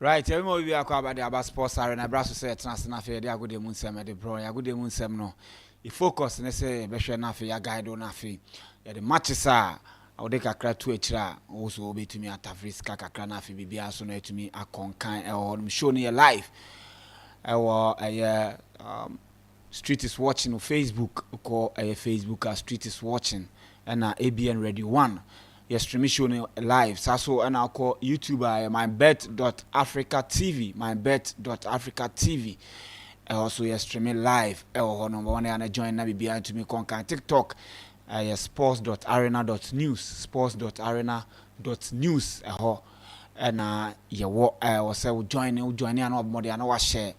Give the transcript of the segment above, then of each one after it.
Right, everyone we are about the sports arena. Brasso say transna fe dey agode mu nsem dey bro. Agode mu nsem no. E focus na say be hwe na fe ya guide on afi. Ya the matches a awde kakra to akira also obetumi atafriska kakra na afi bibia so na etumi akonkan e ho show no live. Street is watching on Facebook ko Facebook Street is watching and ABN Ready 1. Yes, stream show live. So and I'll call YouTube MYBET.AFRICA TV. MYBET.AFRICA TV. Also yes, streaming live. Number one and join na behind to me concan TikTok. Sports.arena.news. Sports.arena.news. And was say join and all more than share.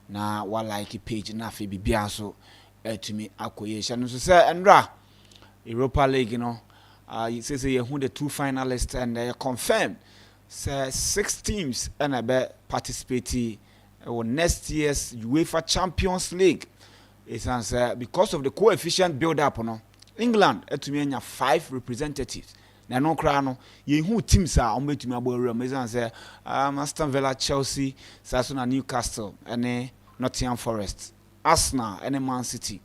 Na wa like page na fe bibia so to me akoyesha. So say Andra Europa League, you know. You say who the two finalists and they confirmed. So 6 teams and I bet participate next year's UEFA Champions League. It's answer because of the coefficient build up, no. England to me 5 representatives. Na no kra no ye who teams are on betumi aboro me say Aston Villa, Chelsea, Sasuna, Newcastle and Nottingham Forest, Arsenal and Man City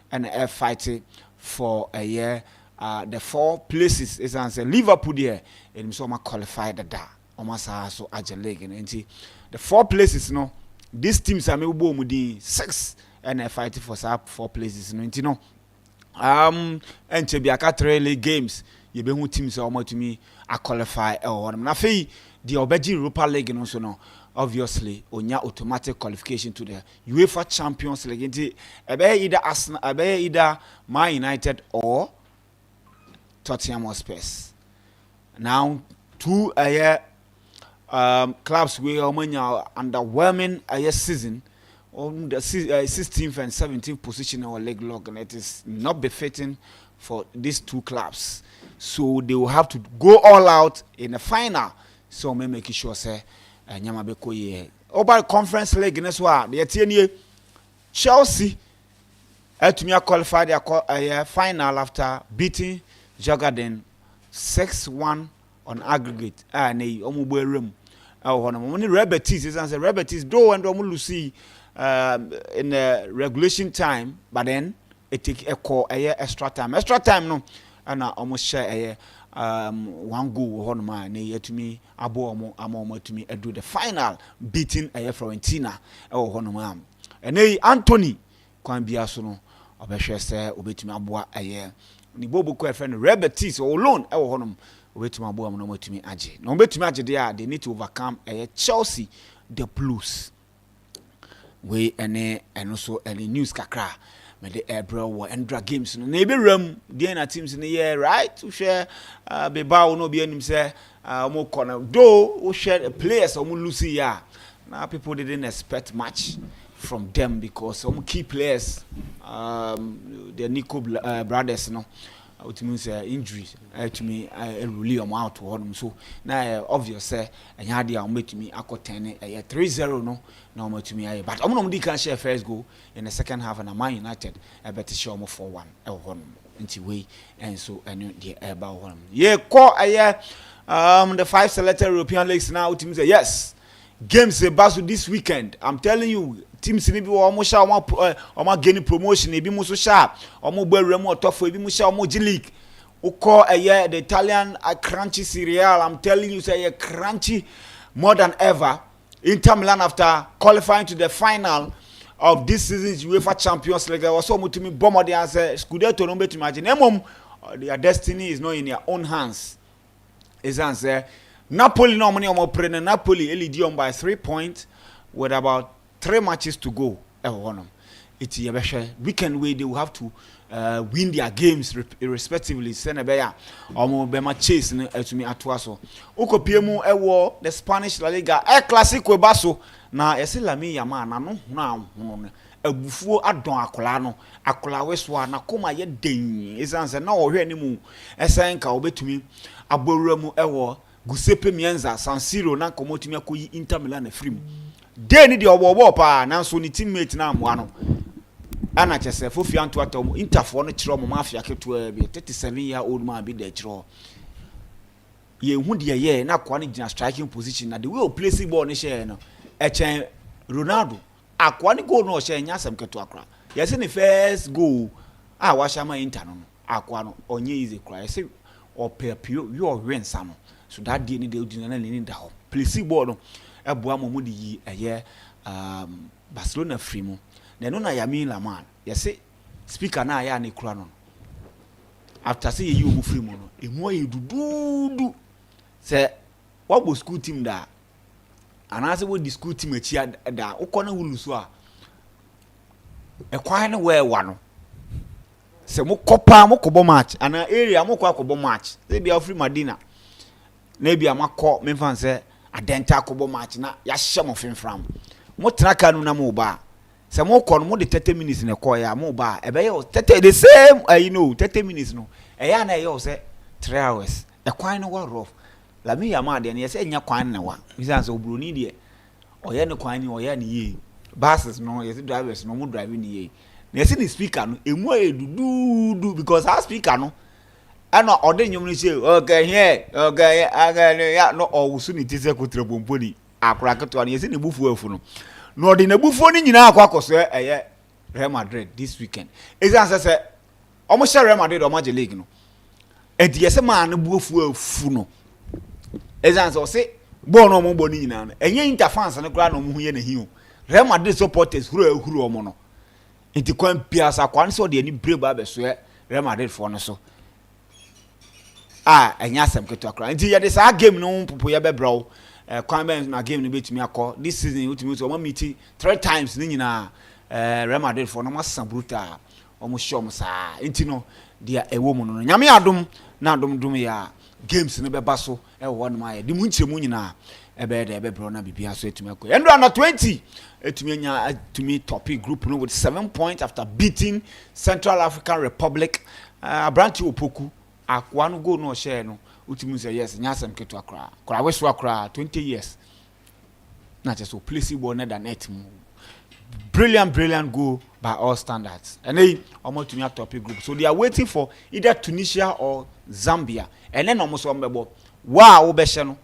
and air fighting for a year. The 4 places is answer Liverpool there and so qualified that almost so agile league and the 4 places no these teams are maybe mudi 6 and fighting for 4 places no know and to be a 3 league games you be who teams are more to me a qualify or na fe the Obeji Europa League no so no obviously onya automatic qualification to the UEFA Champions League nti either Arsenal either Man United or Tottenham Hotspurs. Now 2 clubs we are underwhelming season on the 16th and 17th position in our league log, and it is not befitting for these 2 clubs. So they will have to go all out in the final. So me make sure say nyama be ko ye. Over Conference League next one, the tie Chelsea to me qualify their final after beating Jagaden 6-1 on aggregate. Nei omo bo room. Money Rebetis is answer Rebetis do and omo lucy in the regulation time, but then it take a call extra time. Extra time no and almost share 1 goal on my near to me abo to me do the final beating Florentina honoma. And Anthony can be asono obehwe say obetumi aboa ni bobo ko friend Rebetis alone honum obetumi aboa no matumi age. No obetumi age there they need to overcome Chelsea the Blues. We and also any news kakra me the Ebro or Endra games no be ram the na teams in the year right to share be ba no be anim say mo corner do we share players or Lucy ya. Now people didn't expect much from them because some key players the Nico brothers no which means injuries to me really out to them. So now obvious say and had the to me akotene 3-0 no normal to me but I'm not can share first goal in the second half and Man United I better show more 4-1 into way and so and the about one call the 5 selected European leagues now teams say yes games about this weekend. I'm telling you teams ni bi almost sha omo gain promotion e bi muso sha omo gbawura mu otofo e bi mu sha omo G League uko the Italian crunchy cereal. I'm telling you say crunchy more than ever. Inter Milan after qualifying to the final of this season's UEFA Champions League was so mutumi bomb the answer Scudetto no betu imagine their destiny is not in their own hands. Is answer Napoli no money omo pre Napoli lead on by 3 points with about 3 matches to go. It's a weekend way they will have to win their games respectively. Senebeya or Bema Chase to me atwaso. Ukopiemu ewo the Spanish La Liga Clasico Basso. Na eselami yama no now ebufuo adon akola no akola weswa na koma ye den esanse na wo hwe ni mu esen ka obetumi abowura mu ewo Giuseppe Meazza San Siro na komotumi akoyi Inter Milan afrim de ni de obobo pa na so ni teammate na amoa no ana chese fofi anto atom Interfo no kire mo mafia keto bi 37-year-old man bi de kire ye hu de ye na kwa ne gina striking position na the way o place ball ne share no e chen Ronaldo akwa ne goal no share nya asem keto akra ye se ne first goal a wa shama Inter no akwa no onye easy cry ye se o pepio you win sa no so that day ni de odina na ni da ho place ball no e boa mo de yi eye Barcelona free mu na no na Yamin Lamine ye se speaker na ya ne kura no after say you mu free mu no emu ayi dududu say what was school team da anase wo di school team achi da ukọ na wulu so a e kwan na we wa no say mo kopa mo kobo match ana area mo kwa kobo match say bia free Madina na bia makọ me fan say adenta kobo match na ya hye mo fenfram mo traka no na mo ba say mo kọ no mo de 30 minutes na kọ ya mo ba e be 30 the same 30 minutes no e ya na e say 3 hours e kwan no wa rough la mi yama de ne say nya kwan na wa bisan so obroni de oye ne kwan ni oye ne ye buses no yes drivers no mo drive ni ye na say ni speaker no emu edudu because our speaker no ana ode nyom ni say okay here okay aga ya no owusu ni tise kotre bomponi akura keto na yes ni bufu afu no ode na bufu ni nyina akwa koso eye Real Madrid this weekend exam say omo share Real Madrid o ma league no e de yes ma na bufu afu no exam say ball no mo boni nyina no enye Inter fans no kra no mo hu ye na hiu Real Madrid supporters huru omo no enti kwan piasa kwan so de ani breba be so Real Madrid for no so enya asem keto akra enti ye de sa game no popo ye be braw kwan ben na game no betumi akọ this season ultimate o ma meet 3 times ni nyina Real Madrid for no ma sabruta o mo show mo sa enti no dia ewo mu no nyame adom na adom ya games no be baso e wo no ma ye di mu nchemu nyina ebe de ebe bro na bibia so etumi akọ endo na 20 etumi anya etumi topic group no with 7 points after beating Central African Republic Abranti Opoku akwa no go no share no utimi say yes nyasem keto akra kra weso akra 20 years na just so place ball na net mu brilliant goal by all standards and they almost to me topic group so they are waiting for either Tunisia or Zambia and then almost one bebo wow obehye no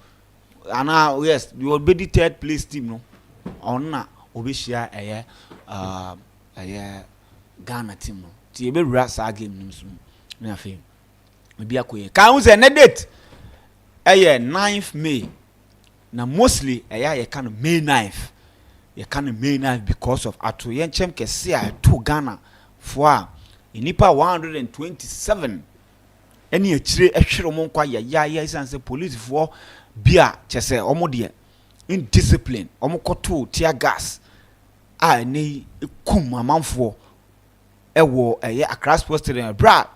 ana yes you will be the third place team no onna obehia Ghana team no ti ebe wura sa game nim so na afem bia koye ka hu say na date 9th May na mostly ye kan May 9th ye kan May 9th because of ato ye nchem kese a to Ghana for inipa 127 eni achire ehwere mo nkwa ya isanse police for bia chese omo de indiscipline omo koto tear gas ne kum amanfo ewo Accra Sports Stadium bra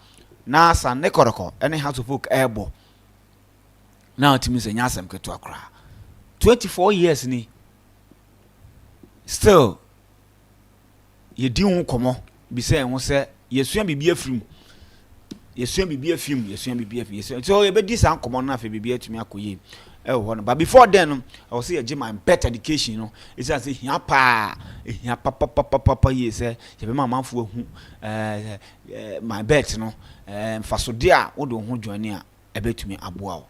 na san ne koroko ene house of folk airbo now timi se nyasem keto Accra 24 years ni still ye di hu komo bi se ho se yesua bibia frim so ye be di san komo na fe bibia tumi akoye ho no but before then I was say ye my better education no it's as hia pa ye say ye be manfo hu my bet no mfasode a wo do ho join a ebetumi aboa wo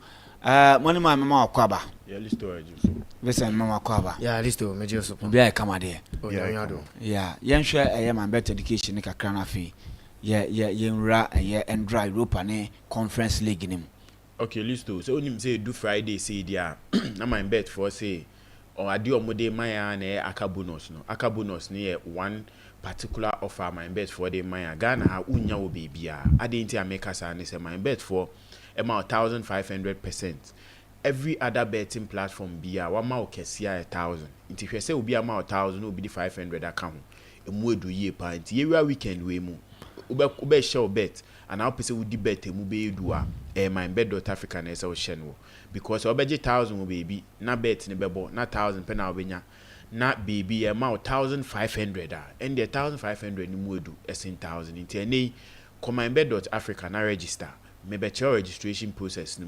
money my mama akwaba yeah listo eju vesa mama akwaba yeah listo meje so bia kama de yeah yenhwe my better education kakra na fe ye nra and dry Europa ne conference league nim. Okay, listo. So onim say do Friday say dia na my bet for say or adi omode maya na aka bonus no. Aka bonus ne one particular offer my bet for the maya Ghana ha unya wo bebia. Ade nti America sa ne say my bet for amount 1500%. Every other betting platform bia wa ma okesia 1000. Nti hwe say obi ama 1000 obi di 500 account. Emu edu ye pa nti ye weekend we mu. Ube share bet and now person would bet mu be do MYBET.AFRICA na say o share no because obeje 1000 wo baby na bet ne bebo na 1000 pe na obenya na baby amount 1500 and the 1500 ni mu edu 1000 nti ene MYBET.AFRICA na register maybe your registration process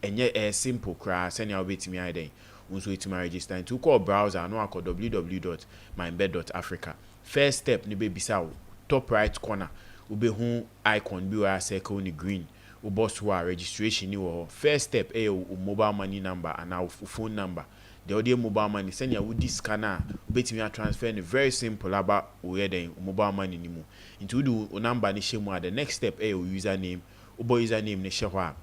enye simple cra send your bet me iden unso it register into call browser no akọ www.MYBET.AFRICA first step ni be bisa top right corner ube hu icon bi wa circle ni green boss who registration ni wo first step mobile money number and our phone number the audio mobile money send ya would scanner betimi a transfer ni very simple about we den mobile money ni mu into do number ni shemu the next step username username ni shehwa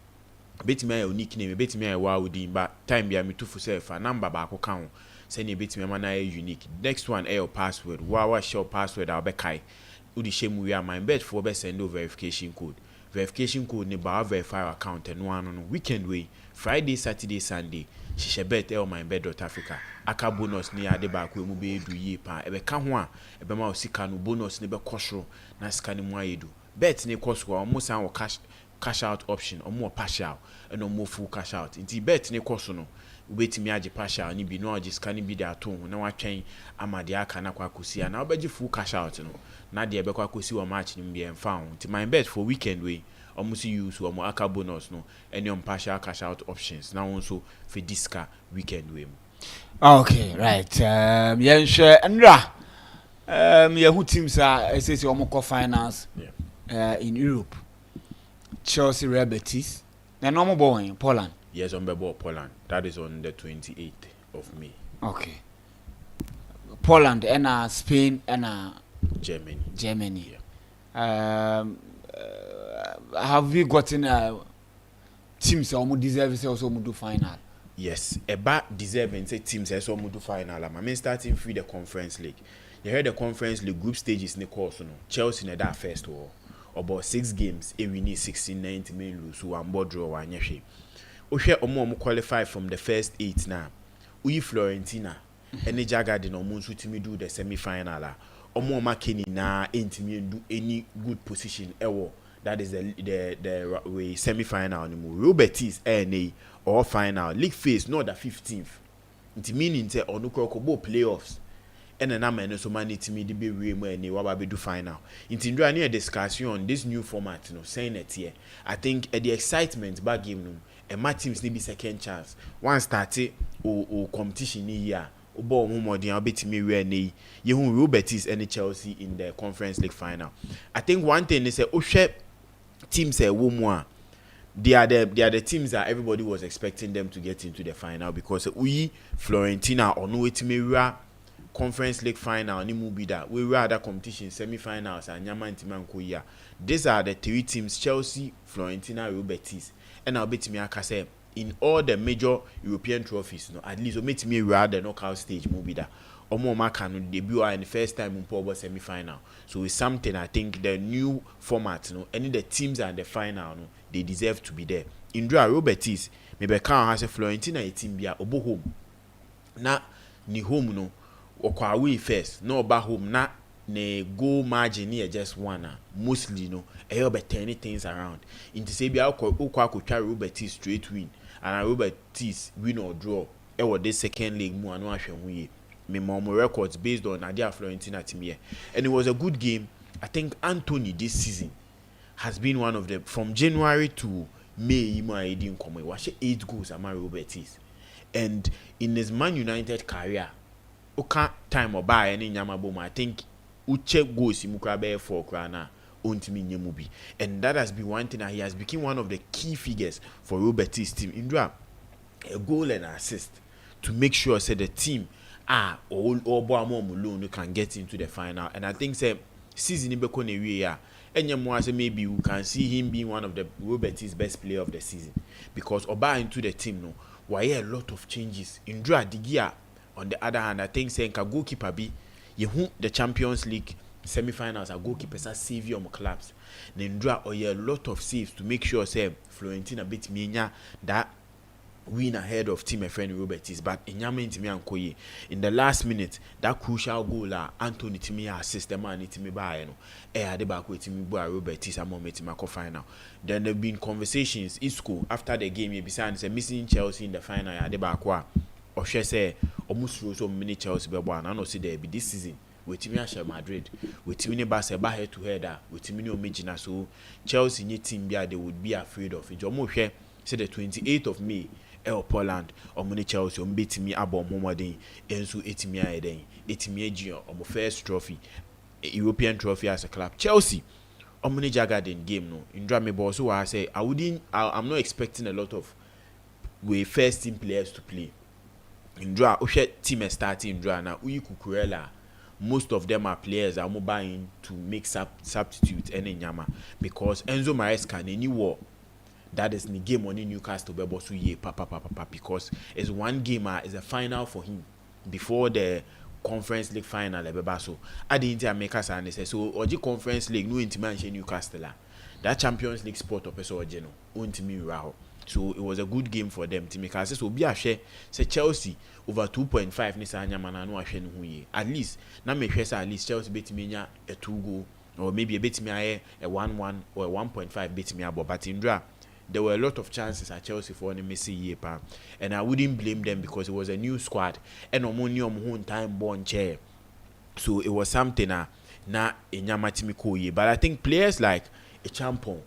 betimi a unique name betimi a wa wudi ba time bia me to for self number ba ko kan send ya betimi ma na unique next one password wa show password a be kai udi shemu we MyBet for be send verification code ni ba verify account and one on weekend way Friday Saturday Sunday MYBET MYBET.AFRICA aka bonus ni ade ba ko mu be edu yi pa e be ka ho a e be ma osika no bonus ni be kosoro na sika ni mu ayedu bet ni kosoro o mo san wo cash out option o mo partial and o mo full cash out nti bet ni kosoro no ubetimi age partial ni bi no age sika ni bi da to na watwen amade aka na kwa kosia na obeji full cash out no na de be kwa kosi wo match ni mbia mfa nti MyBET for weekend way almost use or aka bonus no any on partial cash out options now also for disca weekend way. Okay, right. Yeah, sure. Andra. Yeah, who teams are SSC finals in Europe? Chelsea, Real Betis. The normal ball in Poland. Yes, on the ball Poland. That is on the 28th of May. Okay. Poland and Spain and Germany. Germany. Yeah. Have we gotten teams that almost deserve to also do final? Yes, about deserving say teams that also do final. I mean, starting through the Conference League. You heard the Conference League group stages in the course. No, Chelsea in that first war about 6 games. We need 16-90 men lose. So one board draw one year. We share omo qualify from the first 8 now. We Florentina and the Jaga did not do the semi-final. Omo makini na intimi do any good position ever. That is the way semi-final anymore. Real Betis NA or final league phase not the 15th. It meaning say on no playoffs. And then I'm so many to me to be real money what we do final. It's in a discussion on this new format, you know, saying it here. I think the excitement back game no, and my teams need be second chance. One started or competition here. Obo more than me we you Real Betis and Chelsea in the Conference League final. I think one thing is teams are more. They are the teams that everybody was expecting them to get into the final because we Florentina or no it Conference League final ni mu be that we were other competition semi-finals and Nyama Ntimanko. These are the 3 teams: Chelsea, Florentina, Real Betis. And I'll bet me I can say in all the major European trophies, no, at least make me read the knockout stage movie that Omo Makano debut in the first time in Power semi-final. So it's something I think the new format, no, any the teams are in the final, no, they deserve to be there. In Real Betis, maybe can has a Florentina a team be obo home. Na ni home no, or away first, no ba home na ne goal margin here just one mostly no e be 10 things around. Into say be akwa Real Betis straight win. And Real Betis win or draw. This second leg mu anu ahwe hu ye. Me records based on Nadia Florentina team here. And it was a good game. I think Anthony this season has been one of the from January to May he didn't come. He was 8 goals at Real Betis. And in his Man United career, okay time or buy any nyamaboma, I think uche goals he mukrabe 4 krana. And that has been one thing that he has become one of the key figures for Real Betis team. Indra, a goal and assist to make sure say the team all can get into the final. And I think say season and maybe you can see him being one of the Real Betis best player of the season because Oba into the team no why a lot of changes. Indra Digia on the other hand, I think saying goalkeeper be the Champions League semi-finals are goalkeepers are savior of clubs. Nendra or a lot of saves to make sure say Florentina beat Minya that win ahead of team a friend Real Betis. But in the last minute, that crucial goal Anthony Timia assist the man Timmy by the back with Timmy Real Betis and Mometimako final. Then there have been conversations in school after the game besides missing Chelsea in the final at the back or she say almost so many Chelsea be one. I know see there be this season. With Timmy Madrid, with Timmy Barca head to head, with Timmy Omejina, so Chelsea new team they would be afraid of it. Jomo here say the 28th of May, Poland, or Moni Chelsea, beat me about Momadin, and so 80 junior, or first trophy, European trophy as a club. Chelsea, Omni Garden game no. Indra me boss who I say I'm not expecting a lot of we first team players to play. Indra team starting Indra na Uyi Kukurela. Most of them are players are buying to make substitute any nyama because Enzo Maresca any war that is the game on Newcastle Bebosu ye papa because it's one game is a final for him before the Conference League final so I didn't make us and say so Oji Conference League no intiman Newcastle that Champions League sport of so Geno untimi raho. So it was a good game for them to make us so be a share say Chelsea over 2.5 ni sanya mana no ahwe no ye at least na me hwe say at least Chelsea betimi nya a 2 goal or maybe a betimi aye a 1-1 or a 1.5 betimi abo but Indra there were a lot of chances at Chelsea for any Messi year pa and I wouldn't blame them because it was a new squad and own time born chair so it was something na enyama timi ko ye but I think players like a champion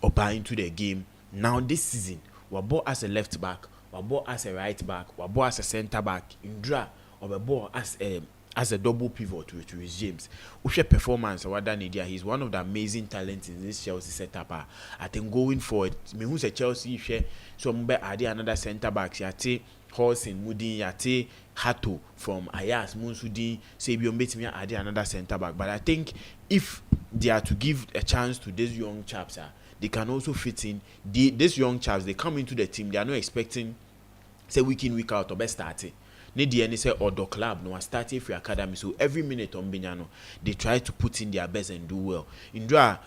or buy into the game now this season we bought as a left back we bought as a right back we bought as a center back Indra or we bought as a double pivot with James. Ushe performance he's one of the amazing talents in this Chelsea setup. I think going forward, me who's a Chelsea share some be add another center back. Yate Horsin Mudin Yate Hato from Ayas Munsudi Sebion Betimi add another center back. But I think if they are to give a chance to these young chaps, they can also fit in. These young chaps they come into the team. They are not expecting say week in week out or best starting. Need any say other club no starting free academy so every minute on Binyano they try to put in their best and do well. Indra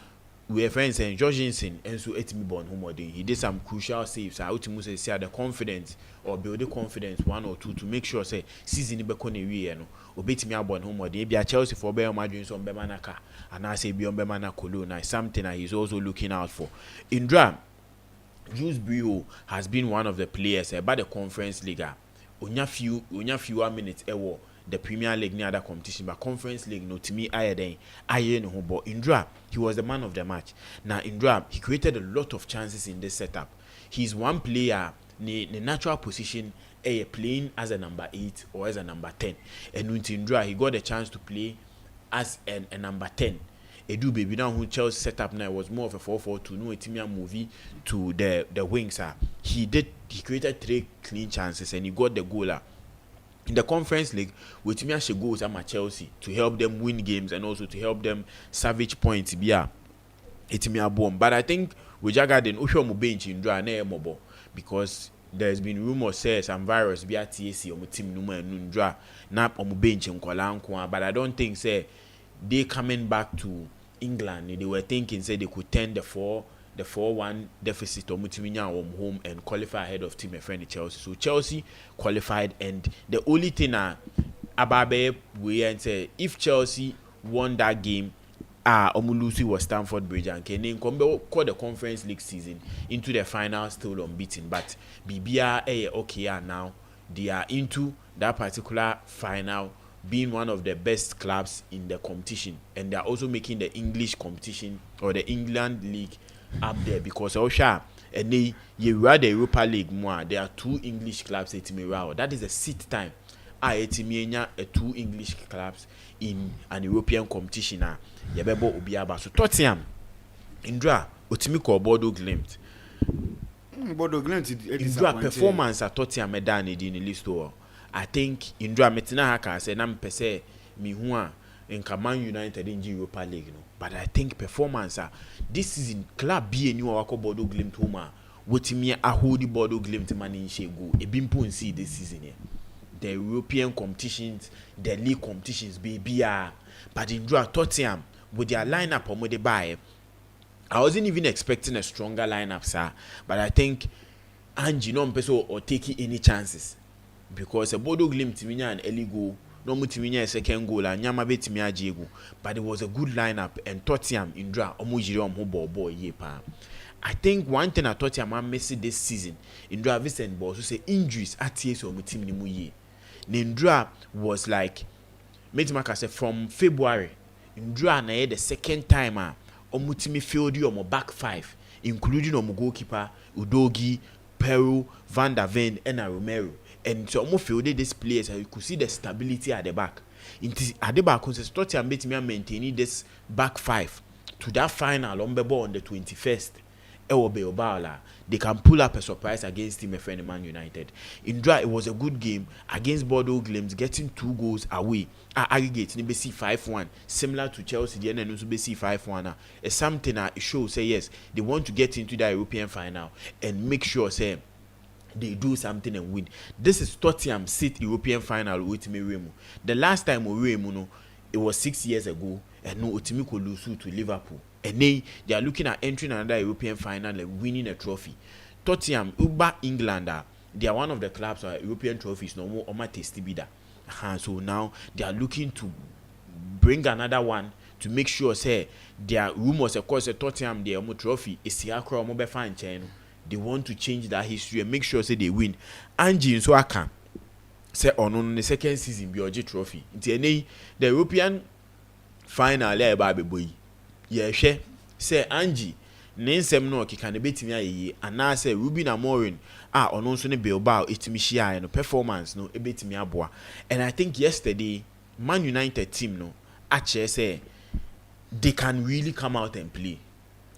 we are friends and Jorgensen and so etimi born homody he did some crucial saves I ultimately say the confidence or build the confidence 1 or 2 to make sure say season be kon ewie no obetimi abon homody be a Chelsea for Real Madrid so Bemanaka and I say beyond Bemana Colonna something that he's also looking out for. Indra Jules Brio has been one of the players about the Conference League. Onya fewer minutes ewo the Premier League ni other competition but Conference League no to me aye no but Indra he was the man of the match. Now Indra he created a lot of chances in this setup. He's one player the natural position playing as a number 8 or as a number 10 and with Indra he got a chance to play as a number 10. Edu baby now who Chelsea set up now was more of a 4-4-2 no etimia movie to the wings he created 3 clean chances and he got the goal in the Conference League with Timia she goals at Chelsea to help them win games and also to help them salvage points etimia bomb but I think with Jagarden usho mu bench in draw na mobo because there's been rumors say some virus be at TAC or team no and draw na omu bench nkola nko but I don't think say they coming back to England they were thinking say they could turn the 4-1 deficit or Mutiminya home and qualify ahead of team friend Chelsea. So Chelsea qualified and the only thing Ababe we and say if Chelsea won that game Omulusi was Stamford Bridge and Kenin call the Conference League season into the final still unbeaten but BBR okay now they are into that particular final being one of the best clubs in the competition and they are also making the English competition or the England League up there because Osha and they were the Europa League more there are 2 English clubs at Mirao that is the 6th time Etimenya 2 English clubs in an European competition yebebo obiaba so Tottenham Indra Otimiko Bodo Glimt Indra performance at Tottenham medani in the list I think Indra metina haka say na mpese mi hu a nka Man United in Europa League no but I think performance this season club be any wako Bodo Glimt homa wotimi ahodi Bodo Glimt man in shego ebimpo nsi this season here the European competitions the league competitions baby but Indra Tottenham with their lineup or they buy I wasn't even expecting a stronger lineup sir but I think Angie no mpeso or taking any chances because a Bodo Glimt minya an early goal no mutiminya a second goal and nyama betimi ajego but it was a good lineup and Tottenham Indra omujiri omho ye pa I think one thing at Tottenham am missing this season Indra Vincent Boss say injuries at TS or mutim ni mu ye Indra was like Metimaka say from February Indra na the second time omutimi failed you on back 5 including on goalkeeper Udogi Peru Van der Ven and Romero and so almost fielded these players you could see the stability at the back at the back Tottenham bet me maintaining this back 5 to that final on the 21st. They can pull up a surprise against Team FN Man United. In draw, it was a good game against Bordeaux Glimt, getting 2 goals away. Aggregate NBC 5-1, similar to Chelsea. The end NBC 5-1. It's something that shows say yes, they want to get into the European final and make sure say they do something and win. This is Tottenham sit European final with Remo. The last time we Remo, it was 6 years ago, and no Otimi could lose to Liverpool. And they are looking at entering another European final and winning a trophy. Tottenham, Uba England, they are one of the clubs that European trophies no more on tasty bidder. So now they are looking to bring another one to make sure say their rumors of course Tottenham their trophy is Siakra Mobile fan channel. They want to change that history and make sure say they win. Angie so I can say on the second season be OG trophy. The European final there baby boy. Yeah, she say Angie Nensem no can betimi aye and now say Ruben Amorim on also ne Bilbao etimi share no performance no ebetimi aboa. And I think yesterday Man United team no actually say they can really come out and play.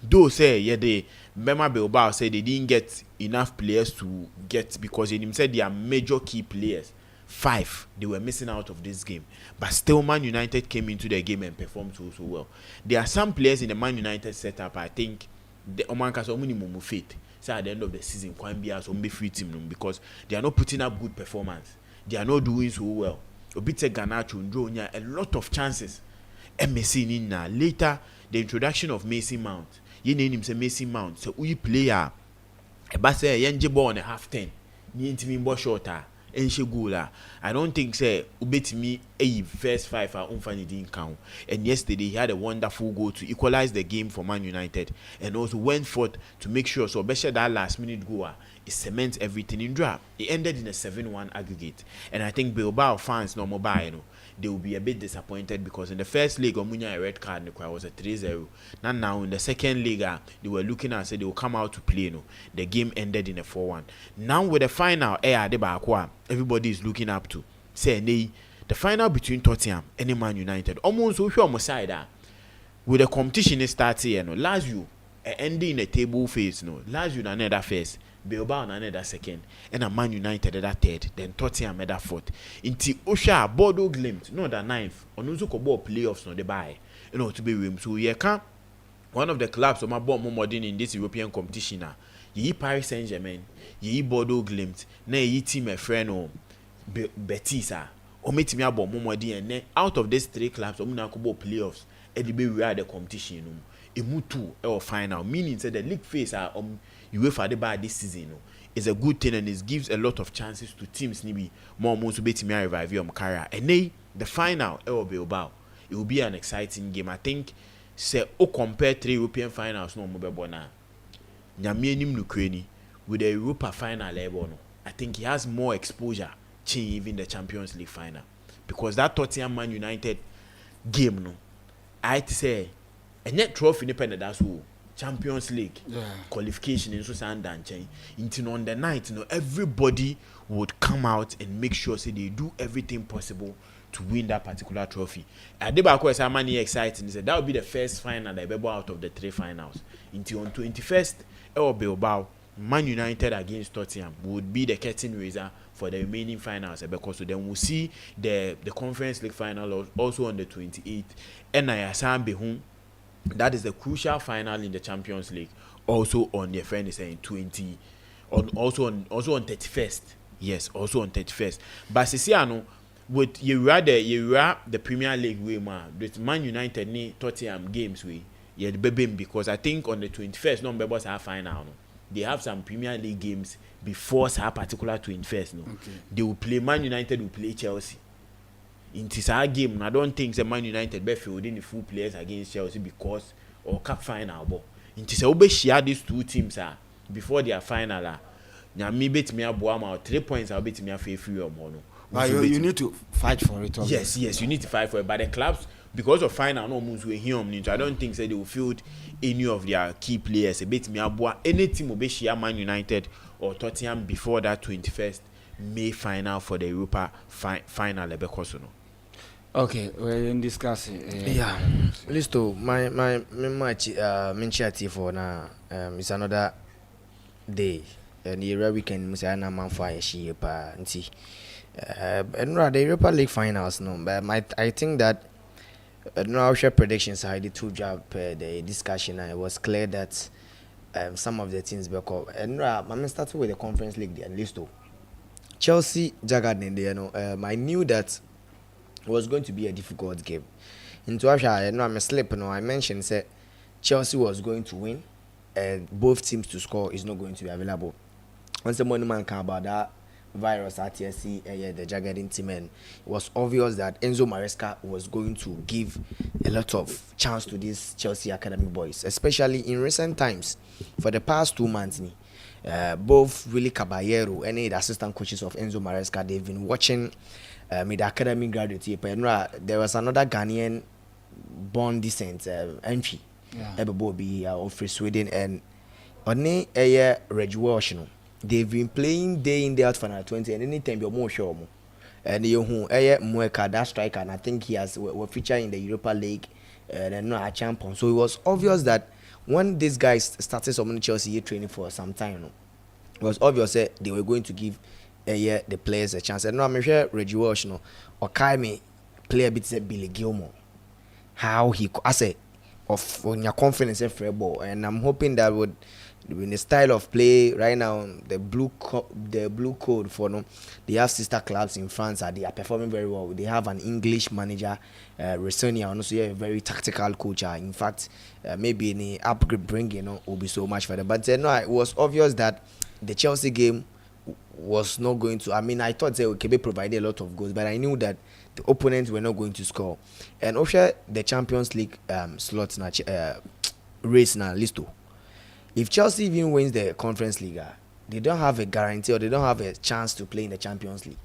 Though say yeah they remember Bilbao say they didn't get enough players to get because they said they are major key players. 5 they were missing out of this game, but still Man United came into the game and performed so well. There are some players in the Man United setup I think the Omankas or minimum faith say at the end of the season can be as be free team because they are not putting up good performance, they are not doing so well. Obite Garnacho and a lot of chances and Messi in now later the introduction of Mason Mount. You name him say Mason Mount so we player e say yenje ball on a half 10 ni intimi ball shorter Enshegula. I don't think say ubetimi a first 5 are unfunny didn't count. And yesterday he had a wonderful goal to equalize the game for Man United and also went forth to make sure so better that last minute goal it cements everything in draft. It ended in a 7-1 aggregate. And I think Bilbao fans no mobile, you know, they will be a bit disappointed because in the first leg Omunya a red card was a 3-0. Now in the second leg they were looking and said they will come out to play, you know. The game ended in a 4-1. Now with the final everybody is looking up to say the final between Tottenham and Man United almost so sure side with the competition starting, you know, Lazio ending in a table phase, no. Lazio na another first, Bilbao na another second, and a Man United at that third, then Tottenham at that fourth. Inti Osha Bordeaux Glimt, no the ninth, on also ball playoffs no they buy, you know, to be room. So yeah, can one of the clubs of my ball more modern in this European competition now. Ye Paris Saint-Germain, ye Bordeaux Glimt, na ye team a friend or Betis or meet me about more modern and out of these 3 clubs, or na ball playoffs, and we are the competition. Emutu or final meaning say the league phase UEFA the by this season is a good thing and it gives a lot of chances to teams maybe more to bet me revive your career and the final Bilbao it will be an exciting game. I think say compare 3 European finals no more na nyame nim nukreni with the Europa final level no I think he has more exposure to even the Champions League final because that Tottenham Man United game no I say and net trophy independent that's who Champions League qualification in Susandan chain into on the night, you know, everybody would come out and make sure say they do everything possible to win that particular trophy. Adebako is many exciting. Said that would be the first final that ever out of the 3 finals. Until on 21st, Bilbao, Man United against Tottenham would be the curtain raiser for the remaining finals. Because so then we'll see the Conference League final also on the 28th. And I assume that is the crucial final in the Champions League. Also on the friend is saying 20, also on 31st. Yes, also on 31st. But Sisiano, with you the Premier League way with Man United ni Tottenham games way. Yeah, the baby because I think on the 21st, no members are final. No. They have some Premier League games before that particular 21st. No, okay. They will play Man United will play Chelsea. In this game, I don't think the Man United be fielding the full players against Chelsea because or cup final. But in this, we share these 2 teams before their final. Now me bet me a boam 3 points. I'll bet me a free or more. But you need to fight for it. Yes, you need to fight for it. But the clubs, because of final, no moves with him. I don't think they will field any of their key players. A bet me a boa any team will be share Man United or Tottenham before that 21st May final for the Europa final. Okay, we're in discussing. Yeah. Listo, my match minchati for na it's another day. And the weekend musa na man for she pa nti. And rather the Europa League finals no, but I think that no our predictions I did two job the discussion and it was clear that some of the teams back up. And I'm starting with the Conference League there, Listo. Chelsea Jagad in there, I knew that it was going to be a difficult game. Into Asha, I'm a slip. I mentioned that Chelsea was going to win, and both teams to score is not going to be available. Once the money man came about that virus at TSC, the Jagged team, and it was obvious that Enzo Maresca was going to give a lot of chance to these Chelsea academy boys, especially in recent times. For the past 2 months, both Willy Caballero and the assistant coaches of Enzo Maresca, they've been watching the academy graduate. There was another Ghanaian born descent entry of Sweden, and on a Reg Welsh. They've been playing day in day out for 20, and anytime you're more sure. And you who Mweka, that striker, and I think he has were featured in the Europa League and not a champion. So it was obvious that when these guys started some Chelsea training for some time, it was obvious that they were going to give the players a chance. And now I'm sure Reggie Welsh, or Kaime play a bit Billy Gilmore. How he, I say, of on your confidence in free ball, and I'm hoping that would. In the style of play right now, the blue code for them, they have sister clubs in France and they are performing very well. They have an English manager, Ressonia, and also a very tactical coach. In fact, maybe in the upgrade bringing will be so much for them. But no, it was obvious that the Chelsea game was not going to. I mean, I thought they Kebe provided a lot of goals, but I knew that the opponents were not going to score. And also the Champions League slots race now, Listo. If Chelsea even wins the Conference League, they don't have a guarantee or they don't have a chance to play in the Champions League.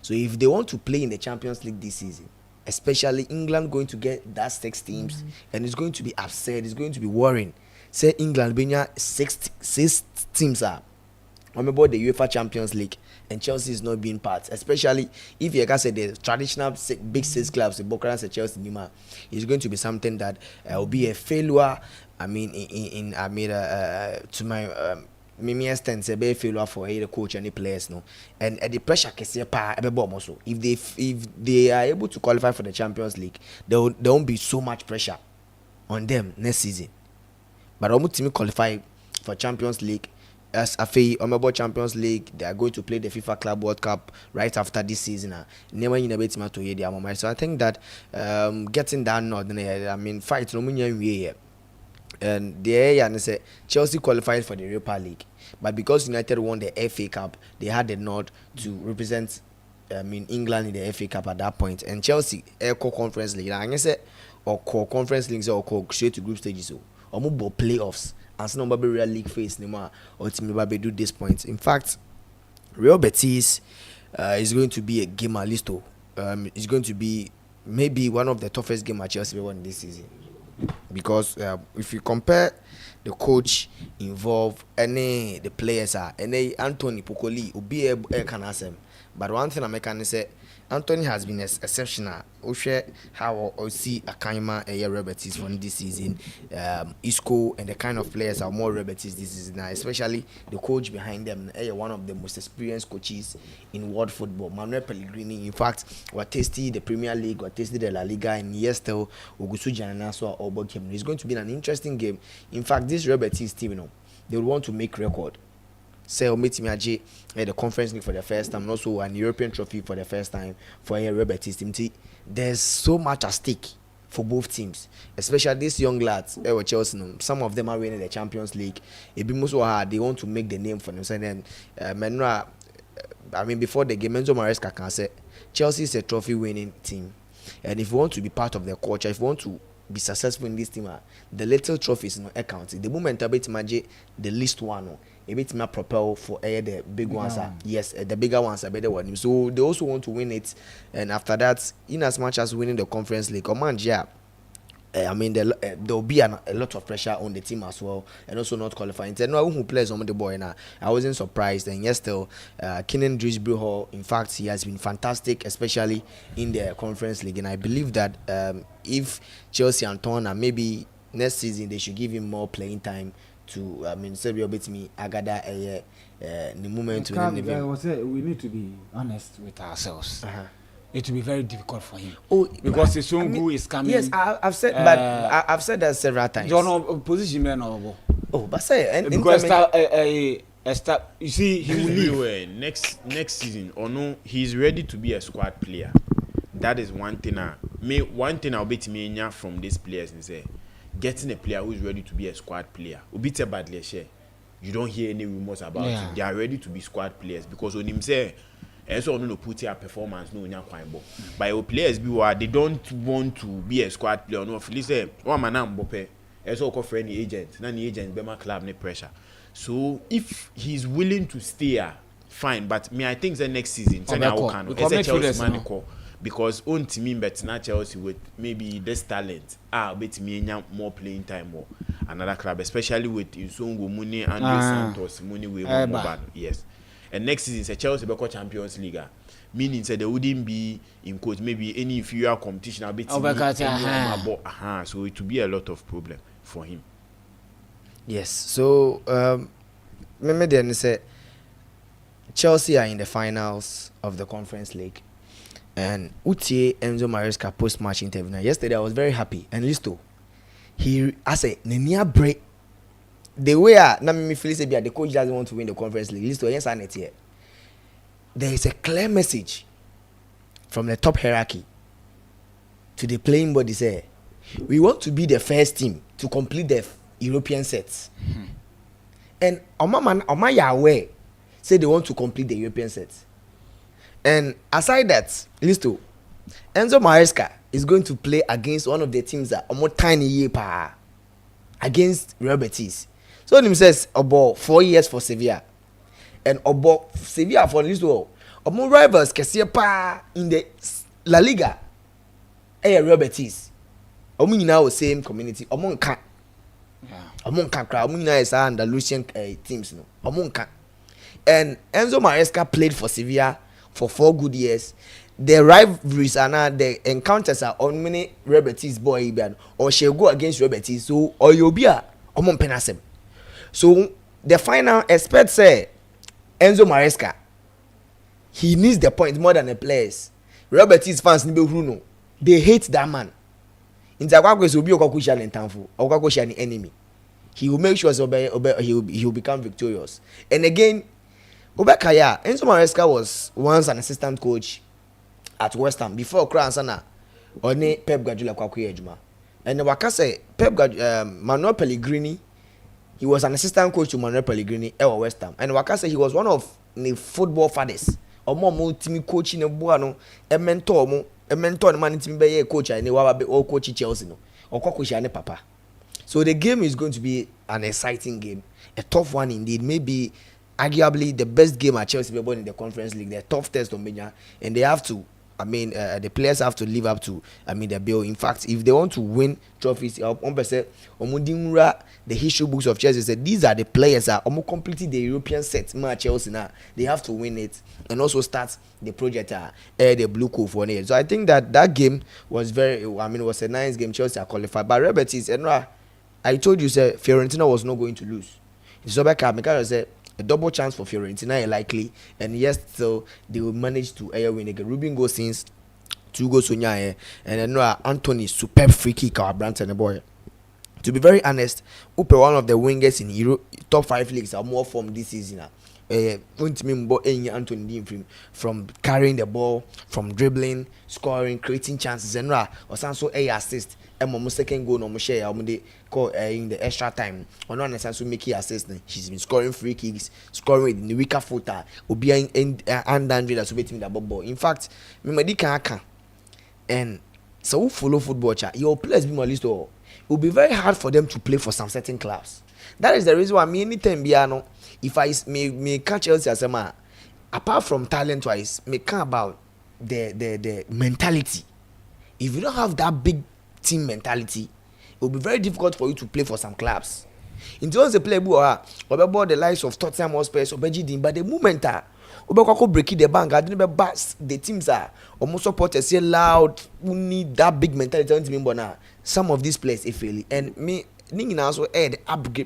So if they want to play in the Champions League this season, especially England going to get that 6 teams, and it's going to be upset, it's going to be worrying. Say England being 6 teams are on board the UEFA Champions League, and Chelsea is not being part. Especially if you can say the traditional big 6 clubs, the Bucharest and Chelsea, is going to be something that will be a failure. I mean, to my Mimi extent, a big failure for the coach and the players, and the pressure can see also. If they are able to qualify for the Champions League, there won't be so much pressure on them next season. But almost team qualify for Champions League. As a Champions League, they are going to play the FIFA Club World Cup right after this season. So I think that getting that nod, I mean, fight no. And the say Chelsea qualified for the Europa League, but because United won the FA Cup, they had the nod to represent England in the FA Cup at that point. And Chelsea Conference League, I say or Conference Leagues or straight to group stages, or move playoffs. And so no Real League face anymore, or team do this point. In fact, Real Betis is going to be a game at least. It's going to be maybe one of the toughest games at Chelsea won this season. Because if you compare the coach involved, any the players are, any Anthony Pocoli will be a can ask him. But one thing I can say, Anthony has been exceptional. How I see Akaima and Roberts from this season, Isco and the kind of players are more Roberts this season, especially the coach behind them, one of the most experienced coaches in world football, Manuel Pellegrini. In fact, we tasted the Premier League, we tasted the La Liga, and yesterday Ogusu Jananaso or Bokem. It's going to be an interesting game. In fact, this Roberts team, they will want to make record. Say Omitimaji the Conference League for the first time, and also an European trophy for the first time for a Roberts team. There's so much at stake for both teams, especially these young lads. Chelsea, some of them are winning the Champions League. It be most hard. They want to make the name for themselves. And I mean, before the game, Enzo Maresca can say Chelsea is a trophy winning team, and if you want to be part of their culture, if you want to be successful in this team, the little trophies in account. The moment I bet the least one. A bit more propel for the big ones. Yes, the bigger ones are better one. So they also want to win it, and after that, in as much as winning the Conference League, I mean, there will be a lot of pressure on the team as well, and also not qualifying. So, no, who plays on the boy now? I wasn't surprised, and yes, still, Kenan Drisbrough, in fact, he has been fantastic, especially in the Conference League, and I believe that if Chelsea and Tottenham, maybe next season they should give him more playing time to, I mean, Serbia beat me, Agada, the moment we need to be honest with ourselves. It will be very difficult for him. Because Songu is coming. Yes, I've said, but I've said that several times. You know, position man or but say because you see, he will leave next season. Or no, he's ready to be a squad player. That is one thing. One thing I'll bet me from these players is getting a player who is ready to be a squad player. Ubite badly share. You don't hear any rumors about it. They are ready to be squad players because when him say. And so no put your performance no quite but your players they don't want to be a squad player no feel say one man am bope and so call for any agent na the agent be my club no pressure so if he's willing to stay fine but me I think the next season because on team bet na Chelsea with maybe this talent bet me more playing time or another club especially with Nsongo Muni and Santos Muni we more yes. And next season, Chelsea will Champions League. Meaning, there wouldn't be in quote maybe any inferior competition. So it will be a lot of problem for him. Yes. So, remember then say Chelsea are in the finals of the Conference League, and Utie Enzo Maresca post-match interview. Now, yesterday I was very happy. And Listo, I said, Nenia break. The way me feel say the coach doesn't want to win the Conference League. Listo, yes, and here. There is a clear message from the top hierarchy to the playing body. Say, we want to be the first team to complete the European sets. And Oma Yahweh say they want to complete the European sets. And aside that, Listo, Enzo Maresca is going to play against one of the teams that are more tiny year against Real Betis. So him says about 4 years for Sevilla. And about Sevilla for this world. Among rivals pa in the La Liga. Real Betis. Among now same community. Among can. Among can crowd. Among now is Andalusian teams. No. Among can. And Enzo Maresca played for Sevilla for 4 good years. The rivalries are now the encounters are on many Real Betis boy or she'll go against Real Betis. So or you'll be among penasem. So the final experts say Enzo Maresca he needs the point more than the players. Real Betis fans they hate that man. In Zagwagwes will be Okakushan and Tanfu, Okakushan enemy. He will make sure he will become victorious. And again, Obekaya, Enzo Maresca was once an assistant coach at West Ham before Kransana or Pep Guardiola kwakuye ejuma. And the Wakase Manuel Pellegrini, he was an assistant coach to Manuel Pellegrini at West Ham. And Wakase he was one of the football fathers. Omo team coach in a mentor the man team be coach and or coach Chelsea no or coach and papa. So the game is going to be an exciting game, a tough one indeed. Maybe arguably the best game at Chelsea ever in the Conference League. They're tough test on Menya, and they have to. The players have to live up to. The bill. In fact, if they want to win trophies, the history books of Chelsea said these are the players that are completing the European set. Chelsea now they have to win it and also start the project. The blue code for it. So I think that game was it was a nice game. Chelsea are qualified, but Real Betis and I told you, sir, Fiorentina was not going to lose. So because said. A double chance for Fiorentina likely, and yes, so they will manage to win again. Ruben goes since 2 goals to and then Anthony superb free kick our Brandt and the boy. To be very honest, Upe one of the wingers in top 5 leagues are more from this season. Anthony from carrying the ball, from dribbling, scoring, creating chances, and also assist. And second goal no share in the extra time. On one necessarily making assist. She's been scoring free kicks, scoring in the weaker footer, Obi and Andre that's waiting the ball. In fact, and so who follow football your players be my list. It will be very hard for them to play for some certain clubs. That is the reason why anytime if I may catch Chelsea as a man, apart from talent wise, may care about the mentality. If you don't have that big team mentality, will be very difficult for you to play for some clubs. In terms of play, about the likes of Tottenham Hotspur, but the moment breaking the bank, I didn't bass the teams are almost supporters say loud, who need that big mentality. Some of these players, if really, and me, also add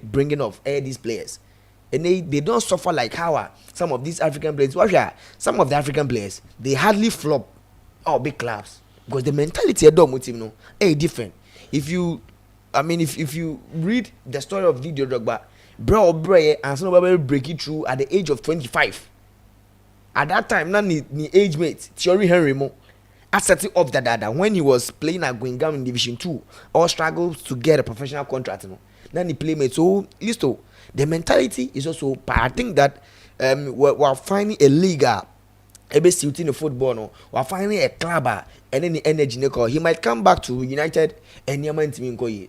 bringing of these players, and they don't suffer like how some of these African players. Some of the African players they hardly flop our big clubs because the mentality different. If you read the story of Didier Drogba, and some break it through at the age of 25. At that time, not ni age mate Thierry Henry mo. Setting up that when he was playing at Guingamp in Division 2 or struggles to get a professional contract, then he playmate. So the mentality is also part. I think that we're finding a league ebe suiting the football no, we're finding a club and then the energy he might come back to United and Yaman.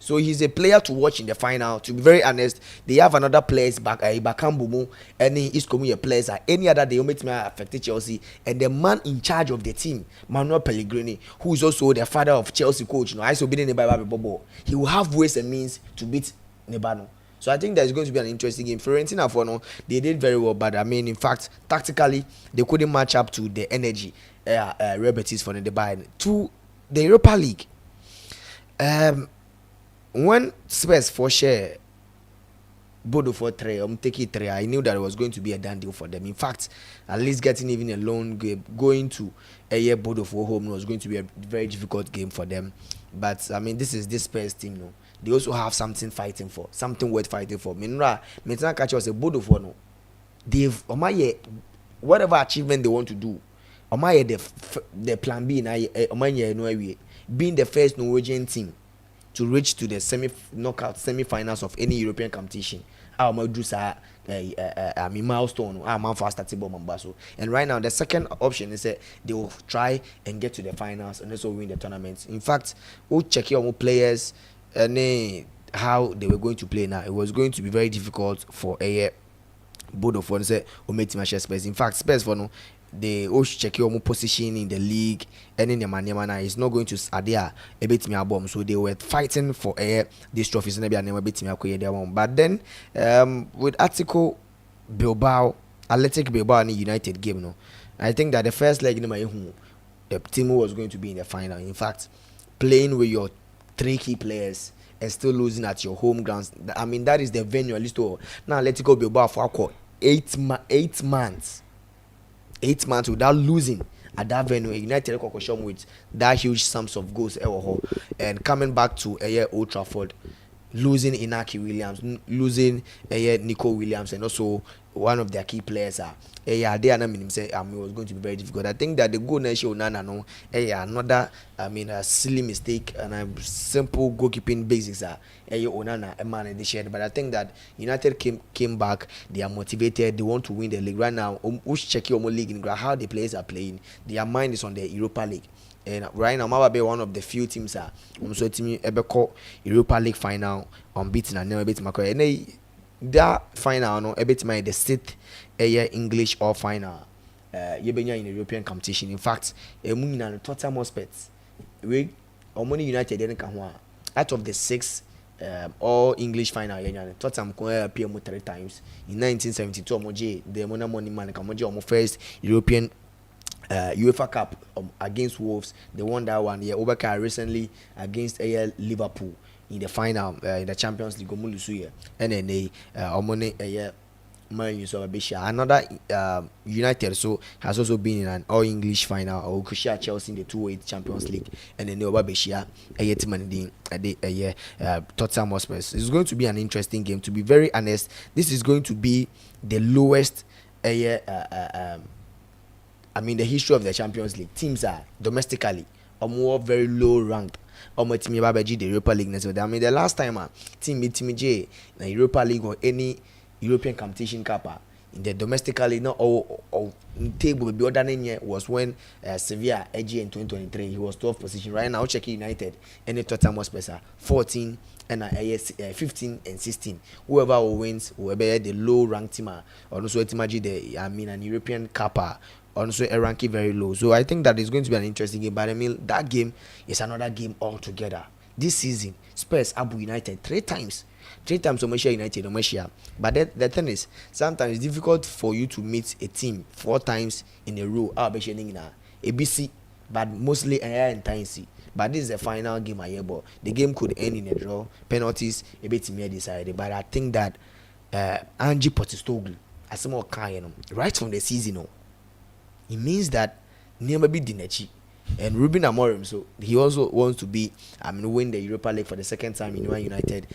So he's a player to watch in the final. To be very honest, they have another players back Bakambumu and East Coast players any other they may affect Chelsea, and the man in charge of the team, Manuel Pellegrini, who is also the father of Chelsea coach, I so beating Bobo. He will have ways and means to beat Nebano. So I think there's going to be an interesting game. Fiorentina for now, they did very well, but in fact, tactically, they couldn't match up to the energy Real Betis for the Bayern. To the Europa League, when Spurs for share Bodo for 3, take it 3, I knew that it was going to be a done deal for them. In fact, at least getting even a lone game, going to a year Bodo for home was going to be a very difficult game for them. But this is this Spurs team, no. They also have something fighting for, something worth fighting for. Minra, catch us a Bodo for no. They've whatever achievement they want to do. The plan B being the first Norwegian team to reach to the semi-finals of any European competition. Milestone. And right now the second option is that they will try and get to the finals and also win the tournament. In fact, we'll check your players and how they were going to play now. It was going to be very difficult for a Bodo for say Spurs. In fact, Spurs for no, they all check your position in the league and in the manana is not going to adhere a bit me a bomb. So they were fighting for these trophies and never beat me a one. But then with Athletic Bilbao and United game, no, I think that the first leg in my home, the team was going to be in the final. In fact, playing with your 3 key players and still losing at your home grounds. That is the venue at least. Now Atletico Bilbao for 8 months. 8 months without losing at that venue. United with that huge sums of goals and coming back to Old Trafford, losing Inaki Williams, losing Nico Williams, and also one of their key players they are not say it was going to be very difficult. I think that the goal show another a silly mistake and a simple goalkeeping basics Onana a man they shared. But I think that United came back, they are motivated, they want to win the league right now. Which check your league in how the players are playing, their mind is on the Europa League. And right now, MYBET one of the few teams so team ever call Europa League final unbeaten and never beat Macquarie. And that final no bit my the 6th English or final in the European competition. In fact, Tottenham Hotspur we United didn't come out of the 6 all English final Tottenham appear 3 times in 1972. The money man come first European UEFA Cup against Wolves. They won that one. Overcar recently against Liverpool in the final in the Champions League. And then they another United so has also been in an all English final or Kushia Chelsea in the 2-8 Champions League, and then Obabeshia Tottenham Hotspur. It's going to be an interesting game. To be very honest, this is going to be the lowest the history of the Champions League. Teams are domestically or more very low ranked. The Europa League. The last time team beat Team J in the Europa League or any European competition cup in the domestically not or table the other name was when Sevilla edgy in 2023. He was 12th position. Right now checking United and the Tottenham Hotspur 14 and 15 and 16. Whoever wins will be the low ranked team or also an European cup. Also a ranking very low. So I think that is going to be an interesting game. But that game is another game altogether. this season Spurs Abu United 3 times. 3 times Omeshia United Omeshia. But the thing is, sometimes it's difficult for you to meet a team 4 times in a row. ABC, but mostly in time. But this is the final game I hear. But the game could end in a draw, penalties, a bit me decided. But I think that Angie Postecoglou, as some more kind, right from the season, it means that never be Dinechi. And Ruben Amorim, so he also wants to be, win the Europa League for the second time in Man United.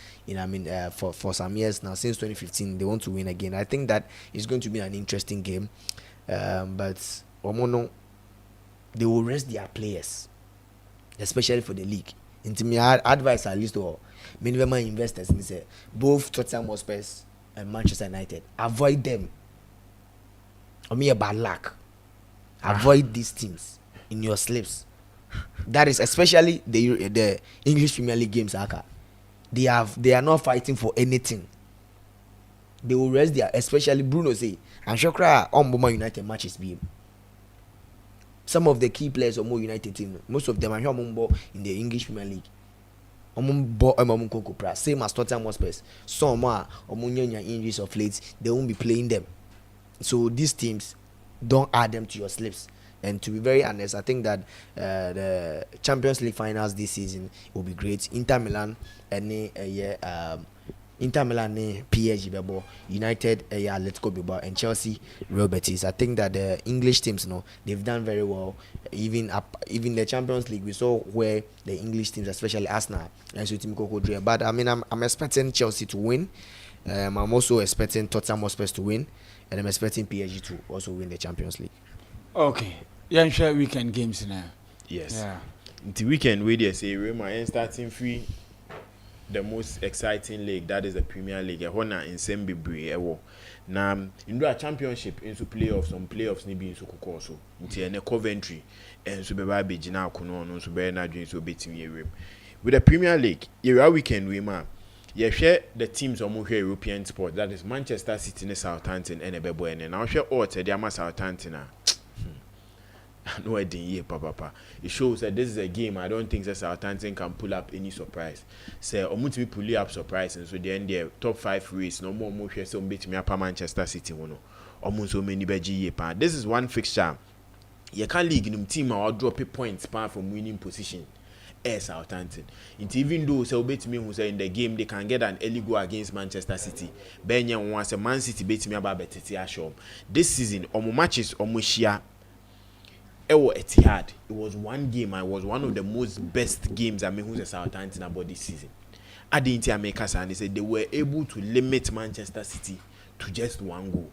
For some years now, since 2015, they want to win again. I think that it's going to be an interesting game, but Omono, they will rest their players, especially for the league. Into me, advice at least to minimum investors, say both Tottenham Hotspur and Manchester United, avoid them. Or me a bad luck. Avoid these teams in your slips. That is especially the English Premier League games. They are not fighting for anything. They will rest there. Especially Bruno say, I'm sure on Boma United matches be. Some of the key players of Mo United team, most of them are here in the English Premier League. Same as Tottenham Hotspur. Some are injuries of late. They won't be playing them. So these teams, don't add them to your slips. And to be very honest, I think that the Champions League finals this season will be great. Inter Milan PSG Bebo, United Atletico Bilbao, and Chelsea Real Betis. I think that the English teams, they've done very well. Even the Champions League, we saw where the English teams, especially Arsenal and Timiko Kodre. But I'm expecting Chelsea to win. I'm also expecting Tottenham Hotspur to win, and I'm expecting PSG to also win the Champions League. Okay. Yeah, I'm sure weekend games now. Yes. Yeah. The weekend we dey say Roma starting free the most exciting league, that is the Premier League. Ehona in Sembebre ewo. Na in a championship into playoffs, some playoffs ni bi in so so. Nti ene Coventry and so beba be gina kono no so be na dwen so betimi ewem. With the Premier League, era weekend we ma. You share the teams on European sport, that is Manchester City and Southampton and Ebebo and now share all to the Southampton. No idea, papa. It shows that this is a game I don't think that Southampton can pull up any surprise. Say, Omuti pull up surprise, and so the end the top 5 race no more share some bit me up Manchester City one. Almost so many beji pa. This is one fixture. You can't league in team or drop a points apart from winning position. Southampton. It even though so bet me who say in the game they can get an early goal against Manchester City. Benya wants a Man City bet me about betting ashom. This season, omo matches omoshia. Ewo Etihad. It was one game. I was one of the most best games who's a Southampton about this season. At the Inter Makers and they said they were able to limit Manchester City to just one goal.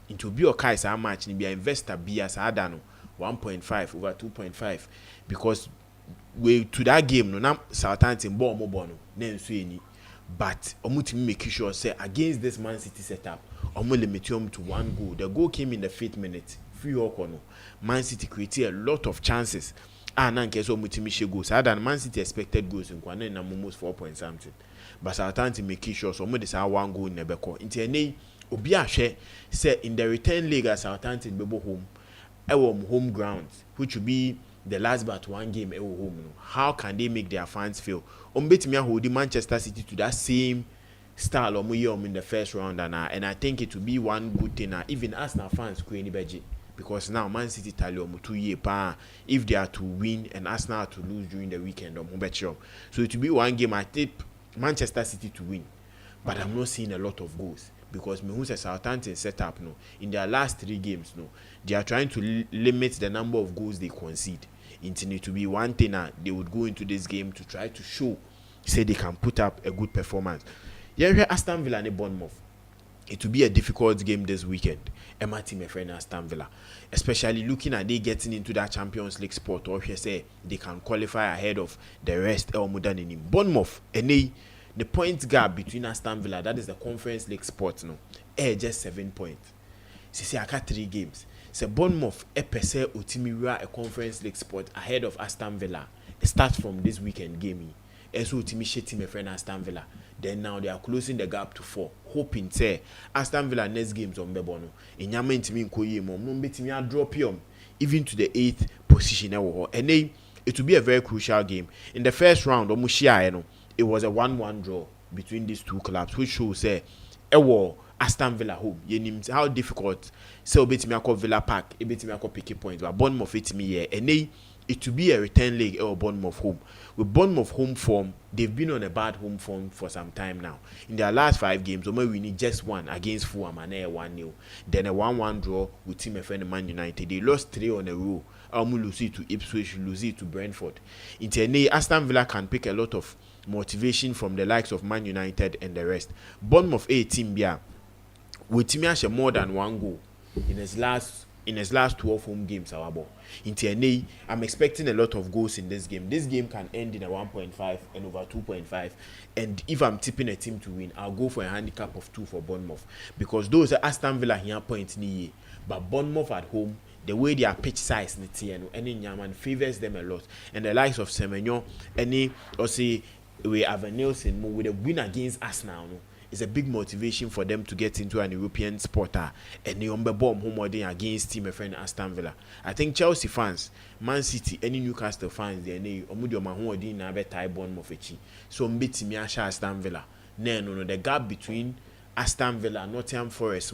Into be okay sa match ni be investor be as adano 1.5 over 2.5 because we to that game no na Southampton ball mo no na nso eni but omutimi make sure say against this Man City setup omo limit him to one goal. The goal came in the 5th minute. Free no. Man City created a lot of chances. Na nke so omutimi she goals. Than Man City expected goals in kwana na almost 4 point something. But Southampton make sure so omo dey say one goal in Nebeko. Inti ene obi ahwe say in the return leg at Southampton bebo home. Home ground, which will be the last but one game home. How can they make their fans feel? Betting holding Manchester City to that same style in the first round, and I think it will be one good thing. Even Arsenal fans could any budget because now Man City tally 2 years if they are to win and Arsenal to lose during the weekend so it will be one game. I think Manchester City to win, but I'm not seeing a lot of goals. Because Mehun's Southampton set up in their last 3 games they are trying to limit the number of goals they concede. It need to be one thing they would go into this game to try to show say they can put up a good performance. Yeah, Aston Villa and Bournemouth. It will be a difficult game this weekend. Emma team friend Aston Villa, especially looking at they getting into that Champions League spot or say they can qualify ahead of the rest. El Bournemouth and the point gap between Aston Villa, that is the Conference League spot, just 7 points. See, I got 3 games. So Bournemouth, per se, a Conference League spot ahead of Aston Villa. It starts from this weekend game. So Utimi shitty my friend Aston Villa. Then now they are closing the gap to 4, hoping say Aston Villa next games on Bebono. In Yaman Timi Koye, Mom, Betimi drop him even to the 8th position. And they it will be a very crucial game. In the first round, it was a 1-1 draw between these two clubs, which shows Aston Villa home. How difficult say obetimi akọ Villa Park, obetimi akọ pick points, but Bournemouth etimi here, and it will be a return leg or Bournemouth home. With Bournemouth home form, they've been on a bad home form for some time now. In their last 5 games, we need just one against Fulham and 1-0. Then a 1-1 draw with Team FN Man United. They lost 3 on a row. Lose it to Ipswich, lose it to Brentford. In Aston Villa can pick a lot of motivation from the likes of Man United and the rest. Bournemouth a team here with Timiashe more than 1 goal in his last 12 home games. I'm expecting a lot of goals in this game. This game can end in a 1.5 and over 2.5. And if I'm tipping a team to win, I'll go for a handicap of 2 for Bournemouth, because those are Aston Villa here points ni, but Bournemouth at home, the way their pitch size any Nyaman favors them a lot. And the likes of Semenyo, we have a Nielsen with a win against Arsenal. It's a big motivation for them to get into an European spot and they bomb home against Team FN Aston Villa. I think Chelsea fans, Man City, any Newcastle fans, they na be tie Bournemouth. So mbeti mi asha Aston Villa. No, the gap between Aston Villa and Nottingham Forest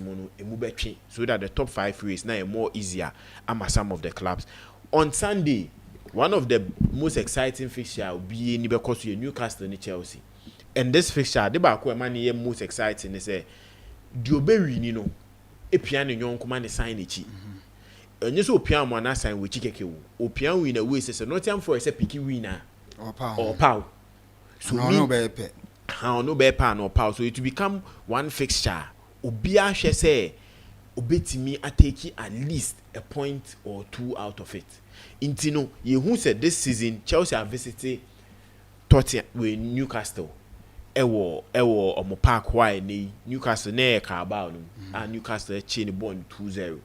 so that the top 5 race now more easier ama some of the clubs. On Sunday, one of the most exciting fixtures will be because you Newcastle and Chelsea. And this fixture, the back where money most exciting is Dioberi Nino, a piano young command sign it. And you saw piano and sign with Chikeke. O piano in a way says Nottingham Forest a picky winner or pow. So no better. How no better pan or pow. So it will become one fixture. Obia she say obetimi ateki at least a point or 2 out of it. Intino, you who said this season Chelsea have visited Tottenham with Newcastle. Ewo omo park why ni Newcastle na ka about and Newcastle chain bond 2-0.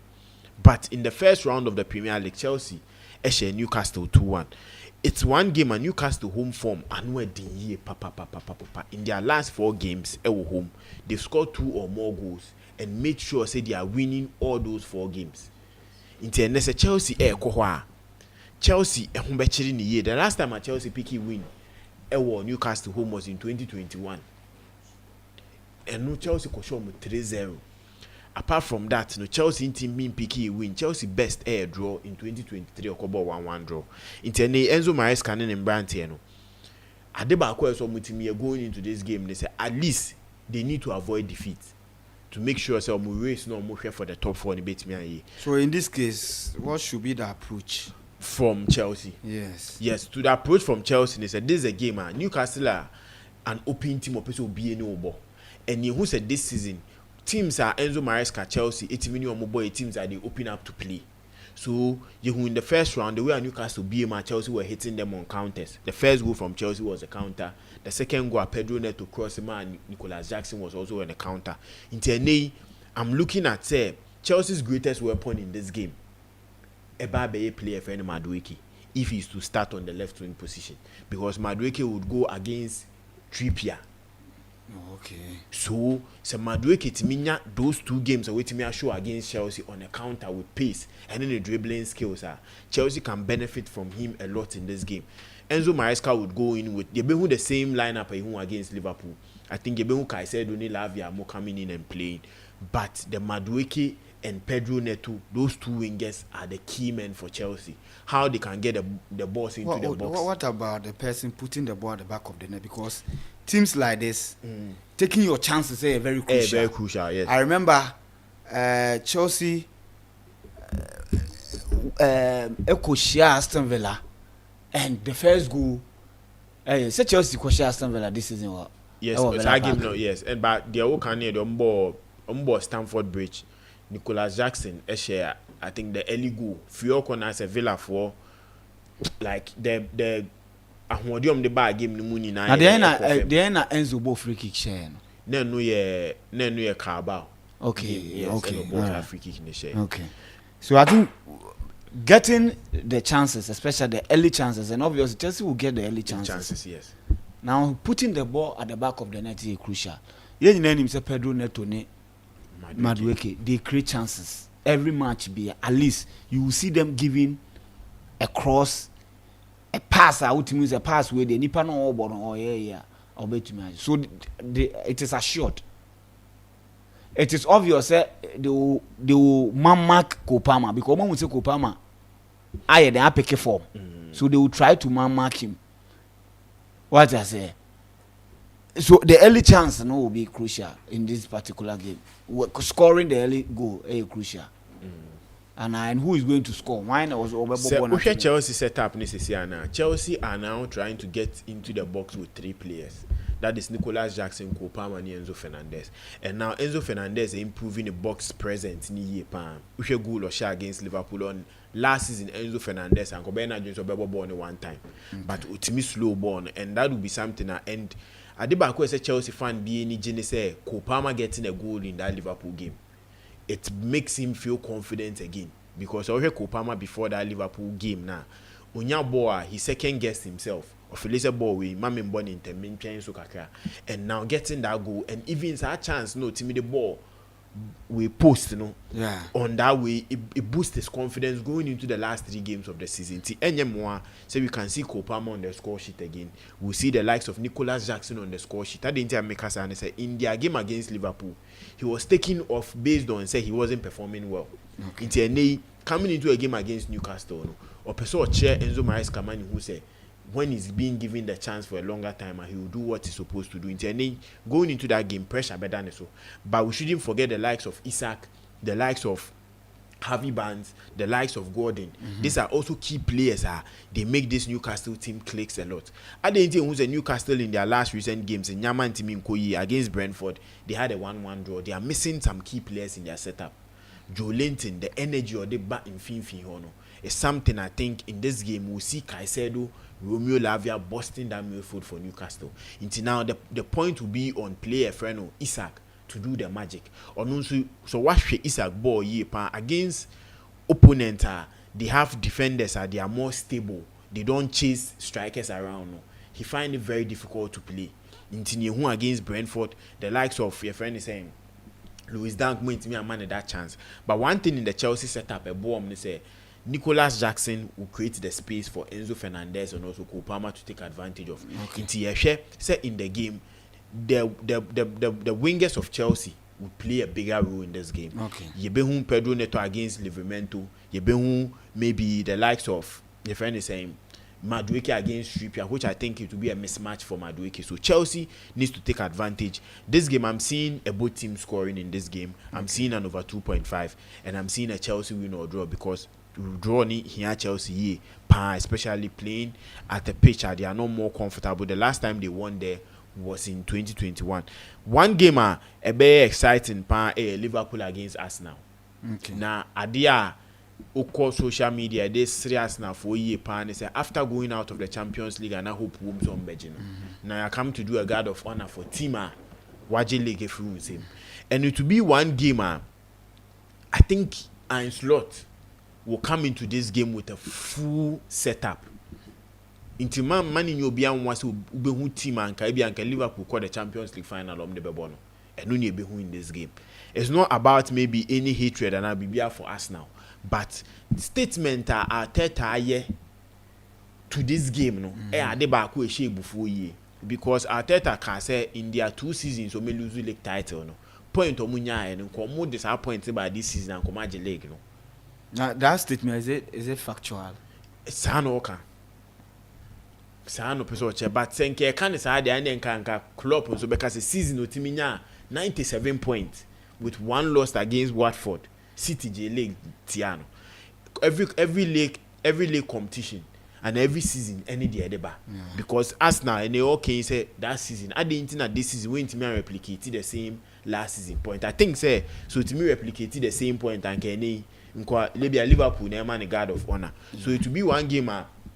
But in the first round of the Premier League, Chelsea Newcastle 2-1. It's one game and Newcastle home form and where the year in their last 4 games home they've scored 2 or more goals and made sure say they are winning all those 4 games. Into Chelsea Chelsea ehun ni year. The last time a Chelsea picky win Newcastle home was in 2021. And no Chelsea could show 3-0. Apart from that, no Chelsea team mean picky win. Chelsea best air draw in 2023 or 1-1 draw. Interne Enzo Maresca and Brandt no. Adeba so mutimia going into this game, they say at least they need to avoid defeat to make sure so we race no more for the top 4 in the. So in this case, what should be the approach from Chelsea? Yes, to the approach from Chelsea, they said this is a game. Newcastle are an open team of people being no ball. And who said this season teams are Enzo Maresca, Chelsea, 80 million more teams that they open up to play. So you in the first round, the way Newcastle BM Chelsea were hitting them on counters. The first goal from Chelsea was a counter. The second goal, Pedro Neto crossing and Nicolas Jackson was also on a counter. I'm looking at Chelsea's greatest weapon in this game. Ebabe player for Madueke if he's to start on the left wing position, because Madueke would go against Trippier. Okay. So Madueke Timinya those 2 games are waiting me a show against Chelsea on a counter with pace and then the dribbling skills. Chelsea can benefit from him a lot in this game. Enzo Maresca would go in with the same lineup against Liverpool. I think Caicedo and Lavia more coming in and playing, but the Madueke and Pedro Neto, those 2 wingers are the key men for Chelsea. How they can get the balls into the box. What about the person putting the ball at the back of the net? Because teams like this, taking your chances is very crucial. Very crucial, yes. I remember Chelsea Echo share Aston Villa, and the first goal. Say Chelsea could share Aston Villa this season. What? Yes, I give no yes. And but the can near the Stamford Bridge. Nicolas Jackson share. I think the early goal. Fiocon as a Villa for like the ahodium the bar game the money na. They na Enzo Bo free kick share. No ye Carabao. Okay, yes, okay. Both free kick in the share. Okay. So I think getting the chances, especially the early chances, and obviously Chelsea will get the early chances. Yes. Now putting the ball at the back of the net is crucial. Yeah, name say Pedro Neto ne Madueke. They create chances every match. Be at least you will see them giving a cross a pass out to me a pass where the nipa no all born or yeah or bet me. So it is assured. It is obvious they will mark Kopama because when we say Kopama, I they are pick form. So they will try to mark him. What I say. So the early chance will be crucial in this particular game. Scoring the early goal is crucial. And who is going to score? Mine was over. Chelsea set up now. Chelsea are now trying to get into the box with 3 players. That is Nicolas Jackson, Kopama, and Enzo Fernandez. And now Enzo Fernandez is improving the box presence in the pan. We should goal or shot against Liverpool on last season. Enzo Fernandez and Kobena Jones were born one time, but ultimately slow born, and that would be something. And I did back as a Chelsea fan be any genius say Kopama getting a goal in that Liverpool game. It makes him feel confident again because I heard Kopama before that Liverpool game now. Onya boy, he second guessed himself. Of a ball we mammy born in so kakra, and now getting that goal and even a chance no to me the ball we post on that way it boosts his confidence going into the last 3 games of the season. So we can see Kopama on the score sheet again. We'll see the likes of Nicolas Jackson on the score sheet. That didn't make us say in their game against Liverpool he was taken off based on say he wasn't performing well. Coming into a game against Newcastle or person chair Enzo Maresca who said when he's being given the chance for a longer time and he will do what he's supposed to do. Going into that game, pressure better than so. But we shouldn't forget the likes of Isaac, the likes of Harvey Barnes, the likes of Gordon. These are also key players. They make this Newcastle team clicks a lot. I didn't think who's a Newcastle in their last recent games in Nyama and Timi Nkoyi against Brentford. They had a 1-1 draw. They are missing some key players in their setup. Joe Linton, the energy or the back in Finfi Hono is something I think in this game we'll see Caicedo, Romeo Lavia busting that midfield for Newcastle. Until now, the point will be on player friend Isaac to do the magic. So watch Isaac ball against opponent. They have defenders. They are more stable. They don't chase strikers around. He find it very difficult to play. Until against Brentford, the likes of your friend is saying Louis Dunk went to me a man that chance. But one thing in the Chelsea setup, a bomb they say. Nicolas Jackson will create the space for Enzo Fernandez and also Kopama to take advantage of. Say in the game, the wingers of Chelsea will play a bigger role in this game. Yebehun Pedro Neto against Livramento. Yebehun maybe the likes of your friend is saying Madueke against Trippier, which I think it will be a mismatch for Madueke. So Chelsea needs to take advantage. This game, I'm seeing a both team scoring in this game. I'm seeing an over 2.5, and I'm seeing a Chelsea win or draw because draw here Chelsea especially playing at the pitch they are no more comfortable. The last time they won there was in 2021. One game a very exciting Liverpool against Arsenal. Now adia oko social media they serious now for year pan say after going out of the Champions League and I hope wombs on Belgium. Now I come to do a guard of honor for Tima Waje League through him. And it will be one game I think Slot will come into this game with a full setup. Into man in your beyond was who team and Liverpool call the Champions League final on the Bebono. And no be who in this game. It's not about maybe any hatred and I'll be for us now. But statement are Arteta to this game no. They back we share before ye. Because Arteta can say in their 2 seasons so may lose the league title no. Point omunya and come disappointed by this season and come the league no. Now that statement is it factual? Sanoka. Sano person but senke can say and can club so because the season no timinya 97 points with 1 loss against Watford. City J League Tiano. Every league competition and every season any the other because Arsenal and they okay say that season I didn't think that this season went to me replicate the same last season point. I think say so to me replicate the same point and can Liverpool never a guard of honor. So it will be one game.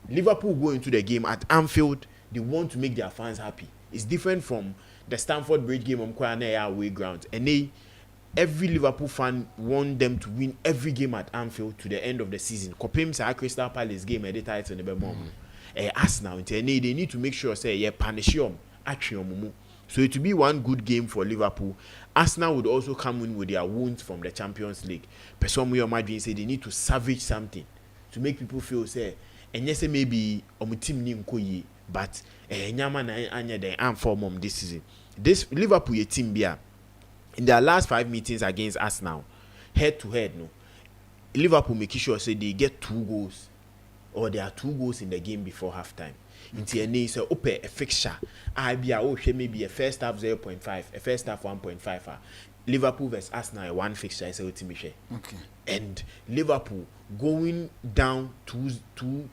Liverpool go into the game at Anfield. They want to make their fans happy. It's different from the Stamford Bridge game on Kwana away ground. And every Liverpool fan want them to win every game at Anfield to the end of the season. Kopim say Crystal Palace game at the title in the moment. Arsenal they need to make sure say punish them actually. So it will be one good game for Liverpool. Arsenal would also come in with their wounds from the Champions League. Person we imagine say they need to salvage something to make people feel say and yes maybe team ni nko but nyama na anya den am form this season. This Liverpool team bia in their last 5 meetings against Arsenal, head to head, no, Liverpool making sure say they get 2 goals or there are 2 goals in the game before halftime. Into a nice open a fixture. I be maybe a first half 0.5, a first half 1.5. Liverpool versus Arsenal 1 fixture is a okay. And Liverpool going down 2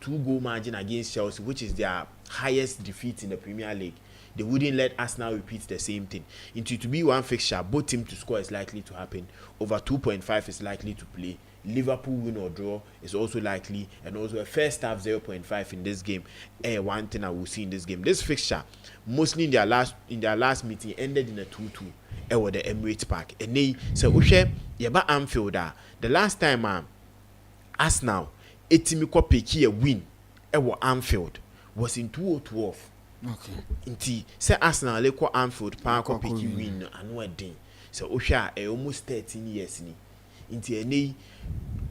goal margin against Chelsea, which is their highest defeat in the Premier League. They wouldn't let Arsenal repeat the same thing. Into to be 1 fixture, both teams to score is likely to happen. Over 2.5 is likely to play. Liverpool win or draw is also likely, and also a first half 0.5 in this game. One thing I will see in this game. This fixture, mostly in their last meeting, ended in a 2-2. Or the Emirates Park. And they say, "Ushe, yeba Anfield. The last time Arsenal, etimi ko peki a win, Anfield was in 2012. Okay. Inti say Arsenal le ko Anfield pa ko peki win anu edin. So Ushe almost 13 years ni. Inti ene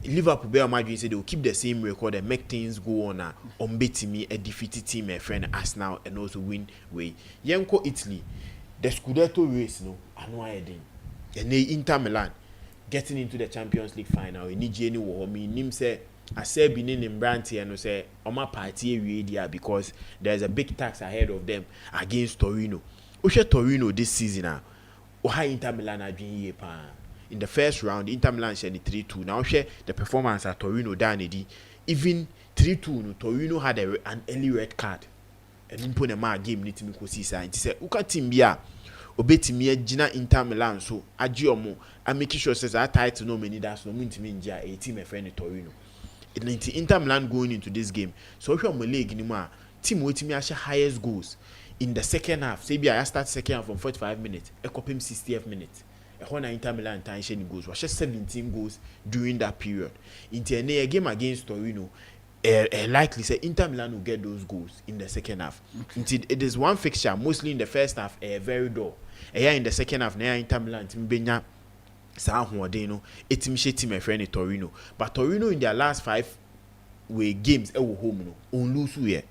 Liverpool be imagine say they will keep the same record and make things go on unbeatimi a defeated team a friend Arsenal and also win way. Yenko Italy, the Scudetto race no anu edin. And Inter Milan getting into the Champions League final. Ni Jenny wo me nim say I say Benin in Branty and say Oma party area because there's a big tax ahead of them against Torino. Ushe Torino this season Oha Inter Milan adwin ye pa. In the first round, Inter Milan shed 3-2. Now share the performance at Torino down even 3-2 no, Torino had an early red card. And impone a game need to make sign. He said, "Uka team bia obetimi agina Inter Milan so agiomo and making sure says that title no many that's no mintimi nja a team a friend Torino." Inter Milan going into this game. So if you're league ni ma team wetimi asha highest goals in the second half. Say I start second half from 45 minutes, a copy 60th minute. A Inter Milan time goals was just 17 goals during that period. In a game against Torino, likely say Inter Milan will get those goals in the second half. Okay. It is 1 fixture, mostly in the first half, very dull. In the second half, Inter Milan team benya sa huodeno, team a friend Torino. But Torino in their last 5 games home no, on lose here.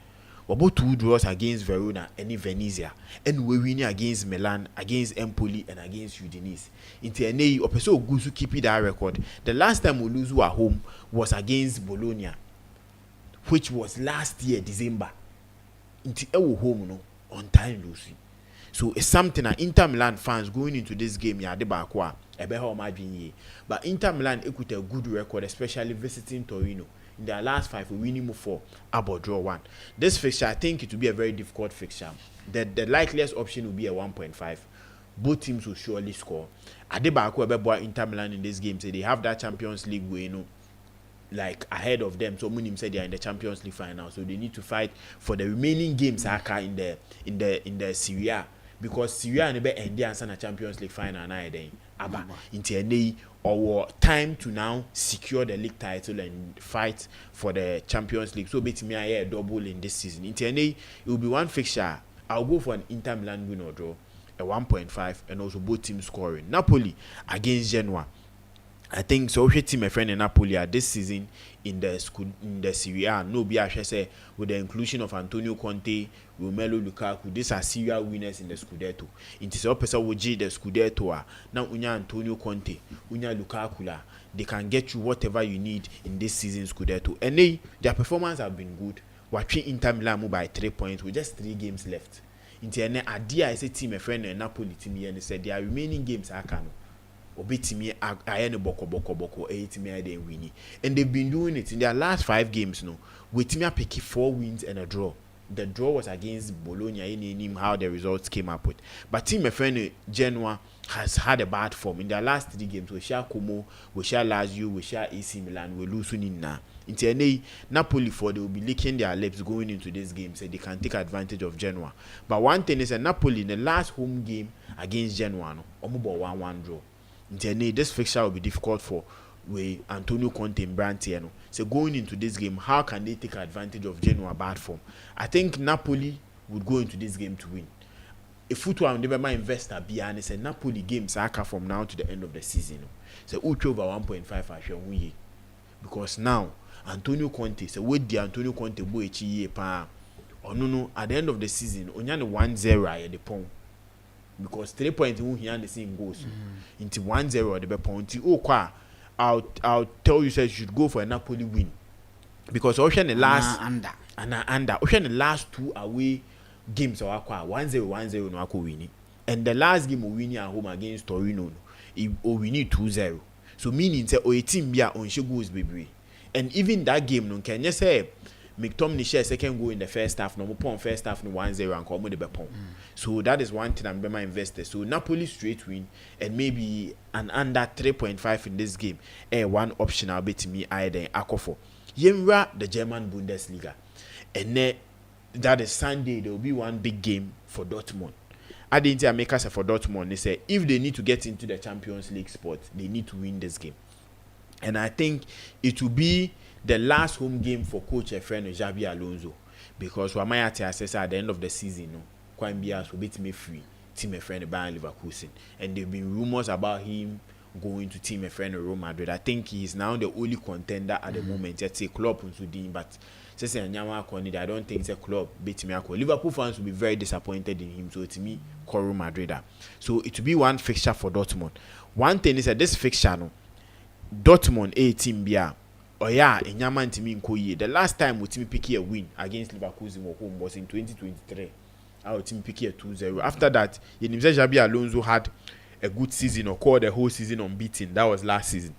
About 2 draws against Verona and Venezia, and we winning against Milan, against Empoli, and against Udinese. Into a nay, Opeso Gusu keep that record. The last time we lose at home was against Bologna, which was last year December. Into our home no on time losing. So it's something that Inter Milan fans going into this game ya de bakwa ebe ha o ma ye. But Inter Milan equate a good record, especially visiting Torino. In their last 5, we winning 4, about draw 1. This fixture, I think it will be a very difficult fixture. The likeliest option will be a 1.5. Both teams will surely score. Adebaku Ebeboa Inter Milan in this game say they have that Champions League way, like ahead of them. So Munim said they are in the Champions League final, so they need to fight for the remaining games in the Serie A, because Serie A nebe endi ansa na Champions League final na eden. Aba inti or time to now secure the league title and fight for the Champions League. So betimi a double in this season. It will be 1 fixture. I'll go for an Inter Milan win or draw, a 1.5, and also both teams scoring. Napoli against Genoa. I think so. Team my friend in Napoli this season in the Serie A. No be say with the inclusion of Antonio Conte, Romelu Lukaku. These are Serie A winners in the Scudetto. It is opposite with the Scudetto. Now unya Antonio Conte, unya Lukaku la. They can get you whatever you need in this season's Scudetto. And their performance have been good. Watching Inter Milan by 3 points with just 3 games left. Into an idea I say team my friend in Napoli team and said their remaining games are can. Obetimi ayene boko etimi ade winning, and they've been doing it in their last 5 games with Timia picking 4 wins and a draw. The draw was against Bologna in how the results came up with, but team friend Genoa has had a bad form in their last 3 games. We share Como, we share Lazio, we share AC Milan, we lose na. Into Napoli they will be licking their lips going into this game so they can take advantage of Genoa. But one thing is that Napoli in the last home game against Genoa omubo 1-1 draw. This fixture will be difficult for Antonio Conte and Brantiano. So going into this game, how can they take advantage of Genoa bad form? I think Napoli would go into this game to win. A football never my investor be honest, and Napoli games are from now to the end of the season. So Uchi over 1.5 I shall win, because now Antonio Conte say with the Antonio Conte boy echi pa ono no at the end of the season onya ne 1-0 at the pon because 3 points who here the same goals into 1-0 at the pon nti o kwa I'll tell you say you should go for a Napoli win because ocean the last under ocean the last 2 away games or 1-0 no akọ winning and the last game we win at home against Torino we need 2-0 so meaning say o team bia on she goals bebre and even that game no can you say McTominay share second goal in the first half no pon first half no 1-0 and come with the pon so that is one thing I'm my investor so Napoli straight win and maybe an under 3.5 in this game one option I'll bet me either akofo yemra the German Bundesliga and then that is Sunday there will be one big game for Dortmund. I didn't make us for Dortmund. They say if they need to get into the Champions League spot, they need to win this game. And I think it will be the last home game for coach Efren Xabi Alonso because Wamayati assessor at the end of the season, no, Kwambia will beat me free. Team Efren Bayern Leverkusen, and there've been rumors about him going to Team Efren Real Madrid. I think he is now the only contender at the moment. It's a club in Sudan, but I don't think it's a club beat me. Liverpool fans will be very disappointed in him. So it's me, Real Madrid. So it will be one fixture for Dortmund. One thing is that this fixture, no, Dortmund a team bia. Oh yeah, in Yaman team in the last time we team pick a win against Leverkusen home was in 2023. Our team pick a 2-0. After that, Xabi Alonso had a good season or called the whole season unbeaten. That was last season.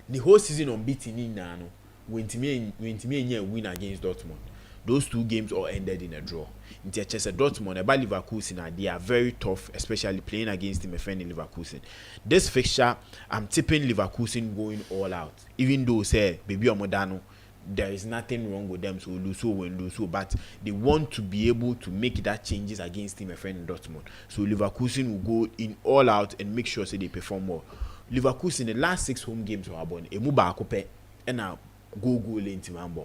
The whole season unbeaten in Nano. When team win against Dortmund, those 2 games all ended in a draw. In Chelsea, Dortmund, about Leverkusen, they are very tough, especially playing against Team Efren Leverkusen. This fixture, I'm tipping Leverkusen going all out. Even though say baby Omodano, there is nothing wrong with them, so lose so when lose so, but they want to be able to make that changes against Team Efren Dortmund. So Leverkusen will go in all out and make sure say they perform more. Leverkusen, the last 6 home games were born. Emuba Akope and now go in Timambo.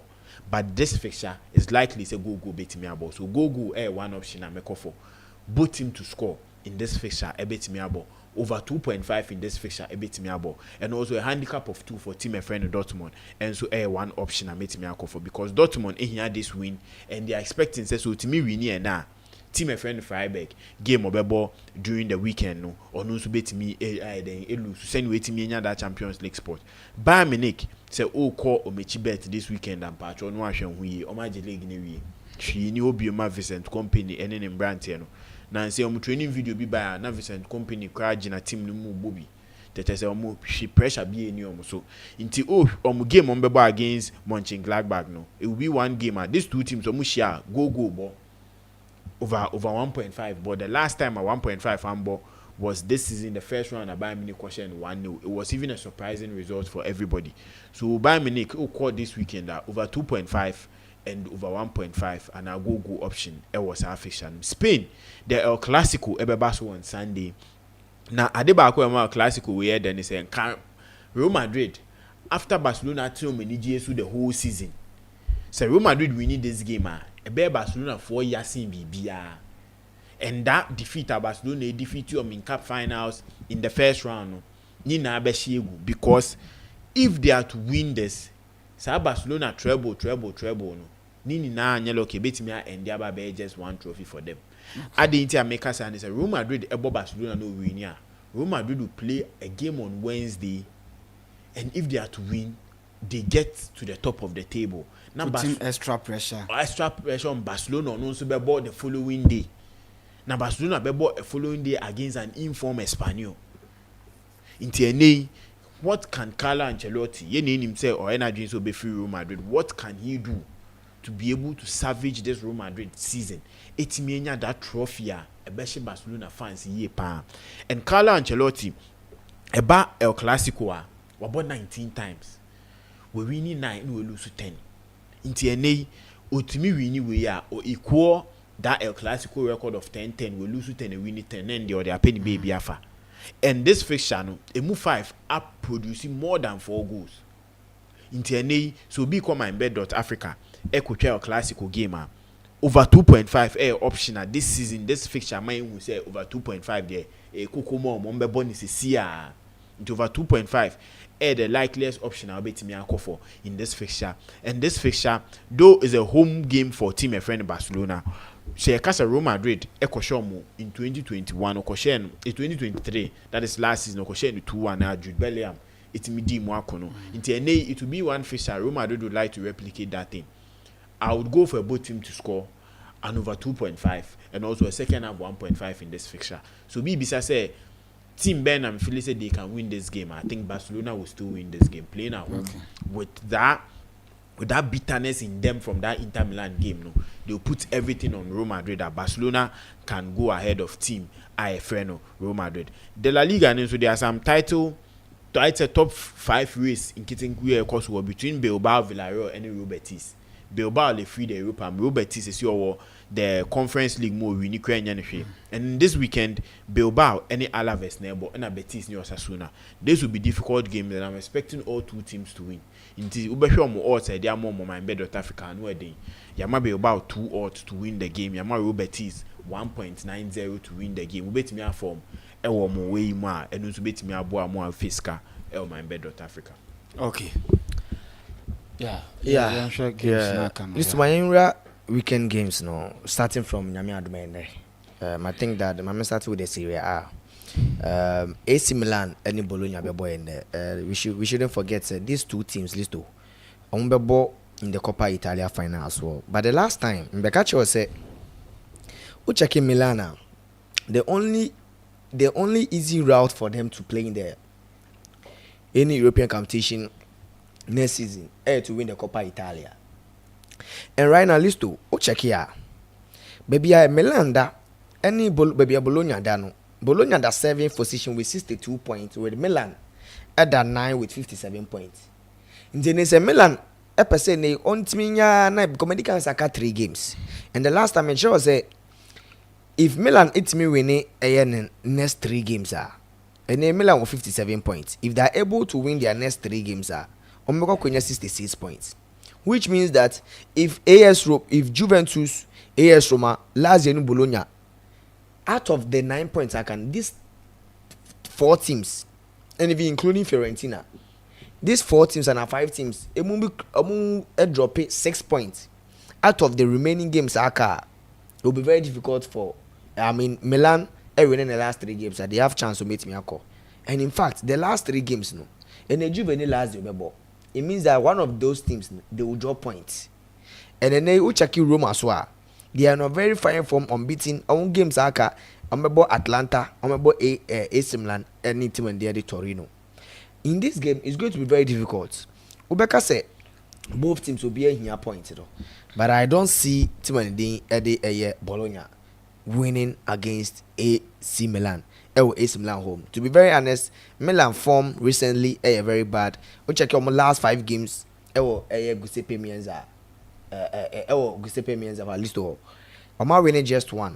But this fixture is likely to go beat me about. So go one option I make for both team to score in this fixture a beat me about. Over 2.5 in this fixture a beat me about. And also a handicap of 2 for Team Efren Dortmund. And so one option I make me for because Dortmund here this win and they are expecting so to me win here now. Team Efren Freiburg game obebo during the weekend no or no so bet me then lose send wait me that Champions League spot. Bayern Munich say call MYBET this weekend and patch on wa hwe hu yi o ma je league ni wi hwi ni obi ma Vincent Company ene ne brand here no na say training video bi Bayern na Vincent Company kra gina team no mu bobi tete say she pressure bi eni so nti game bebo against Mönchengladbach no it will be one game these 2 teams share go ball over 1.5, but the last time at 1.5 handball was this season, the first round at Bayern Munich question 1-0. It was even a surprising result for everybody. So Bayern Munich call this weekend over 2.5 and over 1.5 and a go option. It was our fiction. Spain, the El Clasico Ebebaso on Sunday. Now Adebako El Clasico we then is saying Real Madrid after Barcelona threw many GSU the whole season. So Real Madrid we need this game Barcelona 4 years in BBR. And that defeat Barcelona defeat you in cup finals in the first round. Nina Abeshiegu because if they are to win this, say Barcelona treble no. Nini na anyelo ke betimi and there be just 1 trophy for them. I didn't make us and say Real Madrid ebo Barcelona no win ya. Real Madrid will play a game on Wednesday and if they are to win, they get to the top of the table. Now putting extra pressure on Barcelona no so be the following day. Now Barcelona be a following day against an informed Espanyol. What can Carlo Ancelotti, ye name himself or energy so be free Real Madrid? What can he do to be able to salvage this Real Madrid season? It's meanya that trophy especially Barcelona fans ye pa. And Carlo Ancelotti about El Clasico about 19 times. We win 9, we lose 10. Inti otimi win we are or equal that El Clasico record of 10-10, we lose 10 and win 10 and the other penny baby afa. And this fixture no, move 5 up producing more than 4 goals. Inti so be come MYBET.AFRICA equal El Clasico game over 2.5 option this season. This fixture mine will say over 2.5 there. Koko mo mbebo ni sisia. into over 2.5 the likeliest option I'll bet me uncle for in this fixture. And this fixture, though, is a home game for team a friend Barcelona. She Casa Real Madrid Ekoshomo in 2021 Okoshen in 2023. That is last season Okoshen 2-1 now Jude Bellingham. It's midi mwakono. It will be one fixture. Real Madrid would like to replicate that thing. I would go for both team to score and over 2.5 and also a second half 1.5 in this fixture. So Bisa say Team Ben and Philly said they can win this game. I think Barcelona will still win this game. Playing at home with that bitterness in them from that Inter Milan game, no, they'll put everything on Real Madrid that Barcelona can go ahead of team Freno Real Madrid. The La Liga, and so there are some top 5 race in Kitting course war between Bilbao, Villarreal, and Real Betis. Bilbao they free the Europa, and Real Betis is your the Conference League more we and this weekend Bilbao any Alaves neighbor and Betis near Osasuna. This will be difficult games and I'm expecting all two teams to win. Inti ubesho mo odds they are more MYBET.AFRICA and where they Yama Bilbao 2 odds to win the game. Yama Real Betis 1.90 to win the game. We bet me a form ewo mo way ma and also bet me a boa mo fiska MYBET.AFRICA. Okay. Yeah. This is my weekend games, no, starting from Nyame Adumene. I think that my started with the Serie A. AC Milan and Bologna be boy in there. We shouldn't forget these two teams. Listo, Ombebo in the Coppa Italia final as well. But the last time, Mbekachi was say, Uchaki Milana, the only easy route for them to play in the any European competition next season to win the Coppa Italia. And right now, Listo, check here. Baby, I Melanda, any baby Bologna dano. Bologna at 7th position with 62 points, with Milan at that 9 with 57 points. In the Milan, a percent they on Timinya night comedians saka 3 games. And the last time I sure say if Milan it's me winning a next 3 games and then Milan with 57 points. If they're able to win their next 3 games Omega Konya 66 points. Which means that if Juventus, AS Roma, Lazio and Bologna, out of the 9 points, these 4 teams, and even including Fiorentina, these 4 teams and 5 teams, it will drop 6 points. Out of the remaining games, it will be very difficult for, Milan, winning the last 3 games, they have chance to meet me. And in fact, the last 3 games, no, and the Juventus Lazio, it means that one of those teams they will drop points, and then they will check Roma as well. They are not very fine from unbeaten. Own games are about Atlanta, about AC Milan, any team and the Torino. In this game, it's going to be very difficult. Ubeka said both teams will be here points, but I don't see team and the Bologna winning against AC Milan. AC Milan home. To be very honest, Milan form recently very bad. We check on my last 5 games. Giuseppe Meazza. Giuseppe Meazza at least all. I'm winning just 1.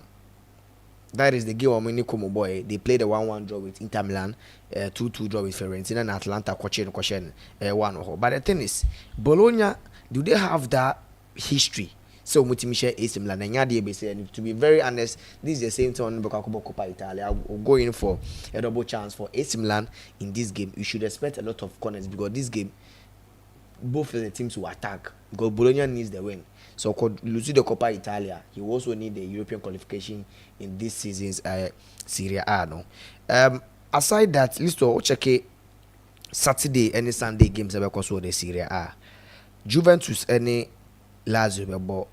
That is the game of Mini Como boy. They played a 1-1 draw with Inter Milan, 2-2 draw with Fiorentina and Atlanta. Question 1. But the thing is, Bologna, do they have that history? So Mutimisha AC Milan and to be very honest, this is the same thing on Coppa Italia. We'll go in for a double chance for AC Milan in this game. You should expect a lot of corners because this game both of the teams will attack because Bologna needs the win. So losing the Coppa Italia, he also need the European qualification in this season's Serie A. No. Aside that, let's check Saturday and Sunday games because the Serie A. Juventus and Lazio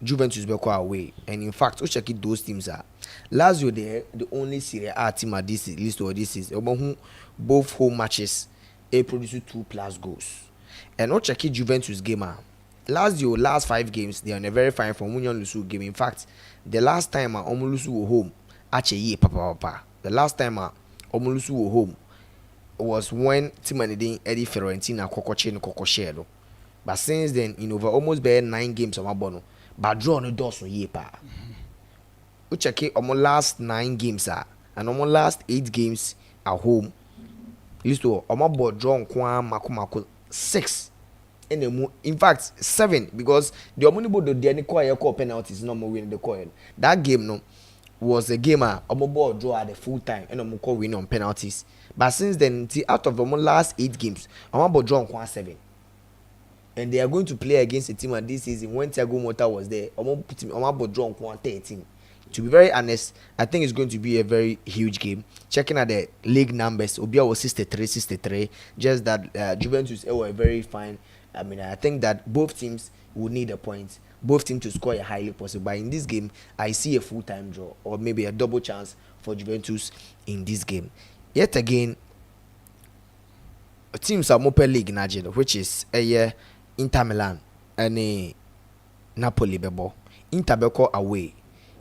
Juventus be away, and in fact, we check those teams are Lazio. The only Serie A team at this list or this is both home matches. They produce 2+ goals, and we check Juventus game. Lazio last 5 games they are on a very fine from Union Lusu game. In fact, the last time Omolusu were home, actually papa. The last time Omolusu were home was when Timanidin Eddie Fiorentina Kokoche. But since then, in over almost 9 games on my bono. But draw no doors on ye pa. We check it on last 9 games and on last 8 games at home. List to on my board draw on Makumako 6. In fact 7 because the Omunibo do the quiet call penalties no more win the coin. That game no was a game omo ball draw at the full time and omo call win on penalties. But since then, out of the last 8 games, omo ball draw on 7. And they are going to play against a team at this season when Thiago Motta was there. Omo ball draw on 13. To be very honest, I think it's going to be a very huge game. Checking at the league numbers, Obia was 63. Just that Juventus were very fine. I mean, I think that both teams would need a point. Both teams to score a highly possible. But in this game, I see a full-time draw or maybe a double chance for Juventus in this game. Yet again, teams are Mope League Najino, which is a year Inter Milan and Napoli bebo. Inter Beko away.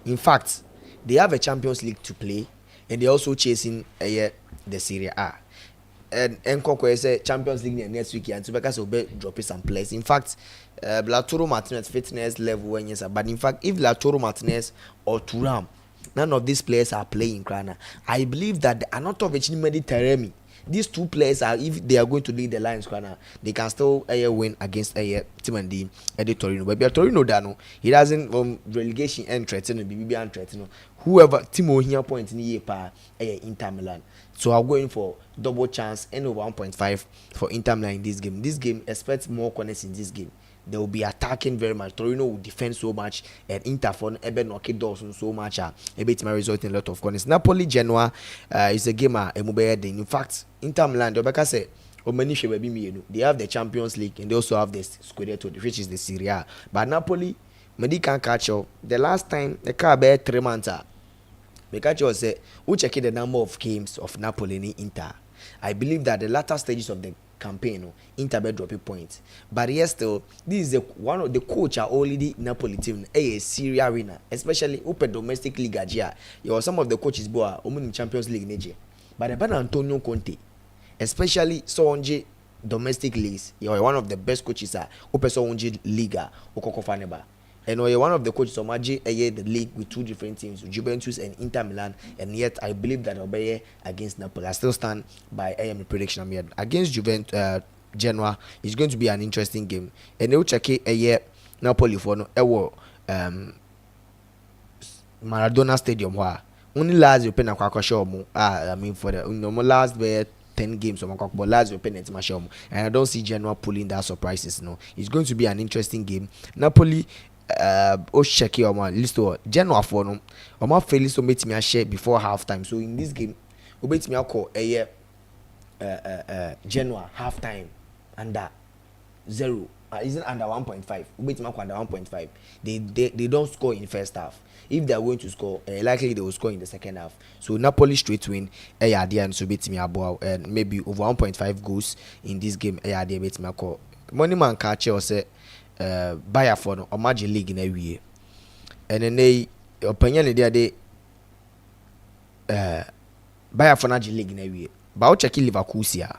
In fact, they have a Champions League to play, and they're also chasing the Serie A. And Nkoko is a Champions League next week, and Tubeka will be dropping some players. In fact, Lautaro Martinez fitness level when yes, but in fact, if Lautaro Martinez or Thuram, none of these players are playing Krana, I believe that the Anatovic Mediterranean. These 2 players are, if they are going to lead the Lions corner, they can still win against Timothy Torino. But Torino Dano, he doesn't relegation and threaten BB and threaten whoever Timo here point in the year Inter Milan. So I'm going for double chance and over 1.5 for Inter Milan in this game. This game expect more corners in this game. They will be attacking very much. Torino will defend so much, and Inter for ebe knock it down so much. It may result in a lot of corners. Napoli Genoa is a game. In fact, Inter Milan, Rebecca said, they have the Champions League and they also have the Scudetto, which is the Serie A. But Napoli, Medi can't catch up. The last time the car bear 3 months. The catcher said, "Who check the number of games of Napoli in Inter?" I believe that the latter stages of the campaign, Inter be dropping points. But yes, still, this is one of the coach are already Napoli team a Serie A winner, especially open domestic league ajia. You some of the coaches boa in Champions League neje. But the Antonio Conte, especially Sonje domestic leagues, you are one of the best coaches open Sonje Liga Okokofaneba. And you're one of the coaches of Maji the league with 2 different teams, Juventus and Inter Milan, and yet I believe that Obeye against Napoli. I still stand by AM prediction I'm here. Against Juventus Genoa is going to be an interesting game. And they'll check Napoli for Maradona Stadium where only last open a show I mean for the last 10 games of but last open at Mashom. And I don't see Genoa pulling that surprises. No, it's going to be an interesting game. Napoli check your man list or Genoa for no or my fairly so make me a share before halftime. So in this game we me call a year Genoa halftime under 0 isn't under 1.5. We me under 1.5. They don't score in first half. If they are going to score, likely they will score in the second half. So Napoli straight win. And so beat me about and maybe over 1.5 goals in this game. Beat me call. Money man catch or say buyer for no Magic League in a way. And then they opinion they buyer for Magic League in a way. But I'll check Leverkusen.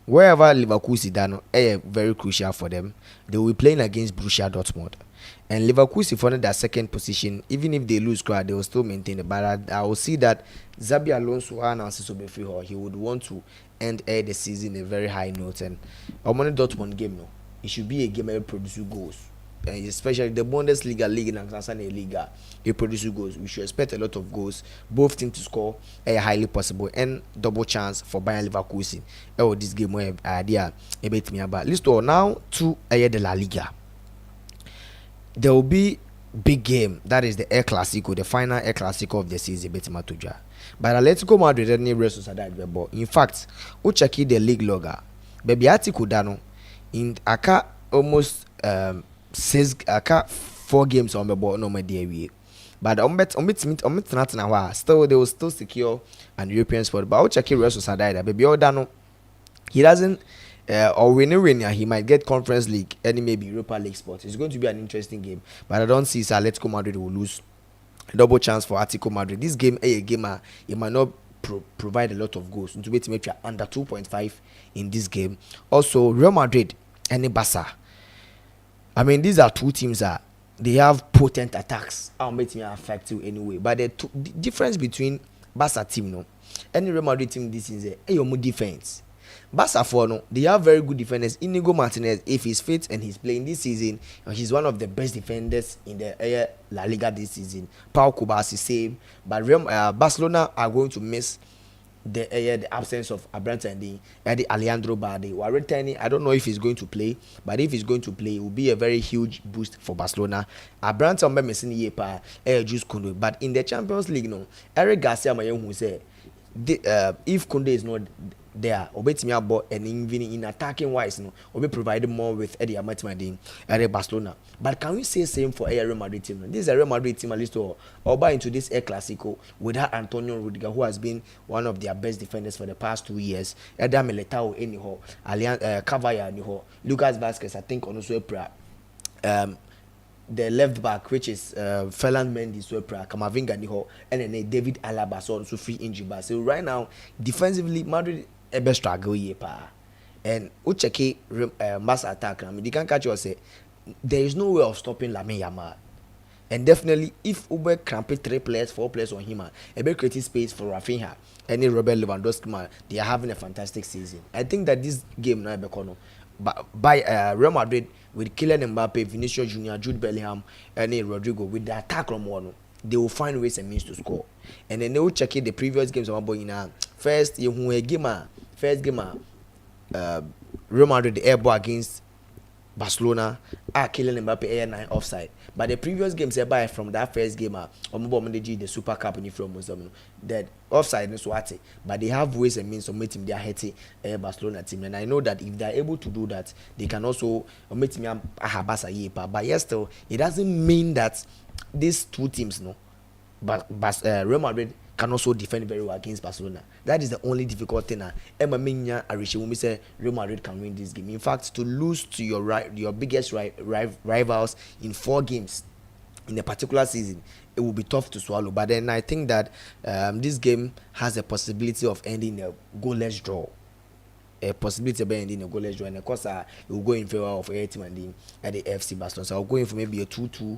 Wherever Leverkusen done, very crucial for them. They will be playing against Borussia Dortmund. And Leverkusen for that second position, even if they lose crowd, they will still maintain the but I will see that Xabi Alonso announces he would want to end the season a very high note. And Borussia Dortmund game no. It should be a game that produces goals. And especially the Bundesliga league and Tanzania Liga, it produces goals. We should expect a lot of goals. Both teams to score a highly possible and double chance for Bayern Leverkusen. This game where idea a bit me about. Let's go now to the La Liga. There will be big game. That is the El Clasico, the final El Clasico of the season. But Atletico Madrid and Real Sociedad. In fact, who check the league logger? Baby Atiku Dano. In aka almost 4 games on the board no my dear. But still they will still secure an European spot. But I'll check Real Sociedad. Baby Odano, he doesn't or winner he might get Conference League and maybe Europa League spot. It's going to be an interesting game. But I don't see Atletico Madrid will lose. Double chance for Atletico Madrid. This game it might not provide a lot of goals. To make you under 2.5 in this game. Also Real Madrid and Barca. I mean, these are 2 teams that they have potent attacks. I'll make me affect you anyway. But the difference between Barca team, no, any Real Madrid team, this is a more defense. Barca for no, they have very good defenders. Inigo Martinez, if he's fit and he's playing this season, he's one of the best defenders in the La Liga this season. Pau Kubasi same, but Barcelona are going to miss the absence of Abrante and the Alejandro Balde. We're returning. I don't know if he's going to play, but if he's going to play, it will be a very huge boost for Barcelona. Abrante on missing yepa juice Kunde, but in the Champions League, no, Eric Garcia who said if Kunde is not there, obetimi abo and even in attacking wise, no, will be provided more with Eddie Amatmadin at Barcelona. But can we say same for Real Madrid team? This is a Real Madrid team at least or buy into this El Clasico without Antonio Rudiger, who has been one of their best defenders for the past 2 years. Eda Militao anyhow, Cavaya anyhow, Lucas Vazquez, I think also the left back, which is Ferland Mendy, Swepra, Kamavinga niho, and then David Alaba, so free injury. So right now, defensively, Madrid ebe struggle ye pa, and ucheke mass attack. I mean, you can catch you say there is no way of stopping Lamine Yamal, and definitely if Ube cramp 3 players, 4 players on him, ebe creating space for Rafinha, and Robert Lewandowski, man, they are having a fantastic season. I think that this game now bekono, but by Real Madrid with Kylian Mbappe, Vinicius Junior, Jude Bellingham, and Rodrigo with the attack from one, they will find ways and means to score. And then they will check it the previous games of Boyina. First game, Real Madrid the airball against Barcelona, Kylian Mbappe air 9 offside. But the previous games by from that first game, the Super Cup in from that offside is what, but they have ways and means of making their healthy Barcelona team. And I know that if they are able to do that, they can also make me a habasa yepa. But yes, still, it doesn't mean that these two teams, no, but Real Madrid can also defend very well against Barcelona. That is the only difficult thing. Emma Minya Arishi when we say Real Madrid can win this game. In fact, to lose to your biggest rivals in 4 games in a particular season, it will be tough to swallow. But then I think that this game has a possibility of ending a goalless draw. A possibility of ending a goalless draw, and of course, it will go in favor of a team and at the FC Barcelona. So I'll go in for maybe a 2-2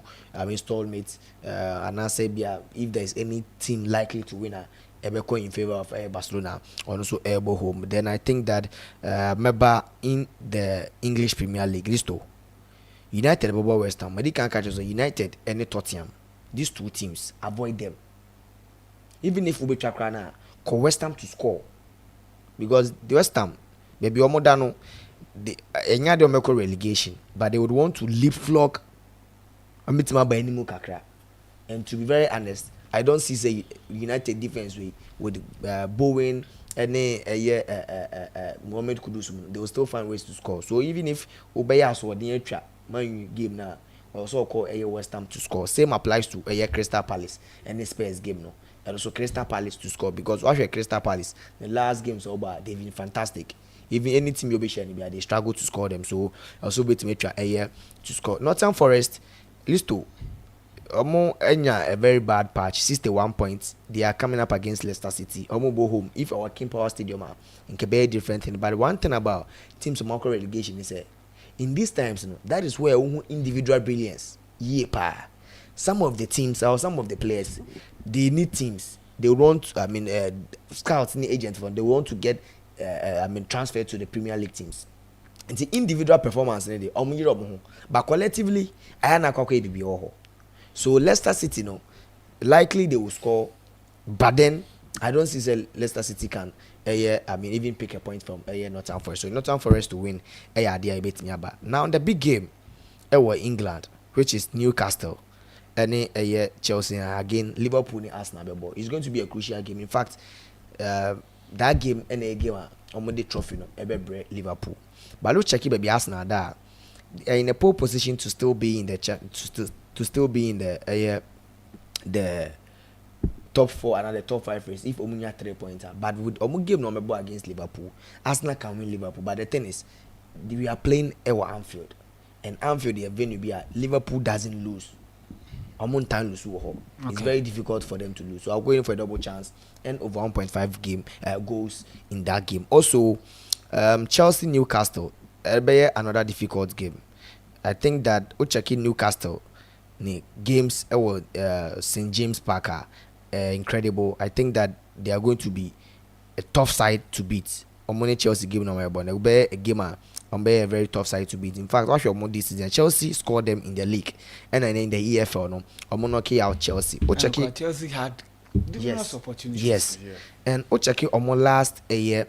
installment. And I say, if there is any team likely to win, go in favor of Barcelona or also elbow home. Then I think that maybe in the English Premier League, Listo, United, West Ham, Medical catches United and Tottenham. These two teams, avoid them. Even if we be track right now, call West Ham to score, because the West Ham, maybe Omodano, they make relegation, but they would want to leapfrog Amitima by any kakra. And to be very honest, I don't see say United defense with Bowen and Mohamed Kudus, they will still find ways to score. So even if Obayas or the trap man game now also call West Ham to score, same applies to Crystal Palace and the Spurs game now. And also Crystal Palace to score, because after Crystal Palace, the last games over they've been fantastic. Even any team you'll be sharing, they struggle to score them. So also bet me try to score. Nottingham Forest, Listo, a very bad patch, 61 points. They are coming up against Leicester City. Go home. If our King Power Stadium in very different thing. But one thing about teams of macro relegation is in these times, that is where individual brilliance, some of the teams or some of the players, they need teams. They want, scouts and agents, they want to get, transferred to the Premier League teams. And the individual performance, but collectively, I am so Leicester City, likely they will score, but then I don't see Leicester City can, even pick a point from Nottingham Forest. So Nottingham Forest to win, now the big game, England, which is Newcastle. Any Chelsea again, Liverpool and Arsenal. It's going to be a crucial game. In fact, that game any game on the trophy Liverpool. But look, check it, baby, Arsenal that in a pole position to still be in the to still be in the top 4 and the top 5 race if Omunya 3 points. But with Omu game number against Liverpool, Arsenal can win Liverpool. But the thing is, we are playing at Anfield, and Anfield the venue be Liverpool doesn't lose. It's very difficult for them to lose. So I'll go in for a double chance and over 1.5 goals in that game. Also, Chelsea Newcastle, another difficult game. I think that checking Newcastle games St. James Park incredible. I think that they are going to be a tough side to beat. Omoni Chelsea game no but it be a game a very tough side to beat. In fact, watch your this season. Chelsea scored them in the league, and then in the EFL, no, Omonoki out Chelsea. Ocheki Chelsea had numerous opportunities. Yes, Yeah. and Ocheki Omo last a year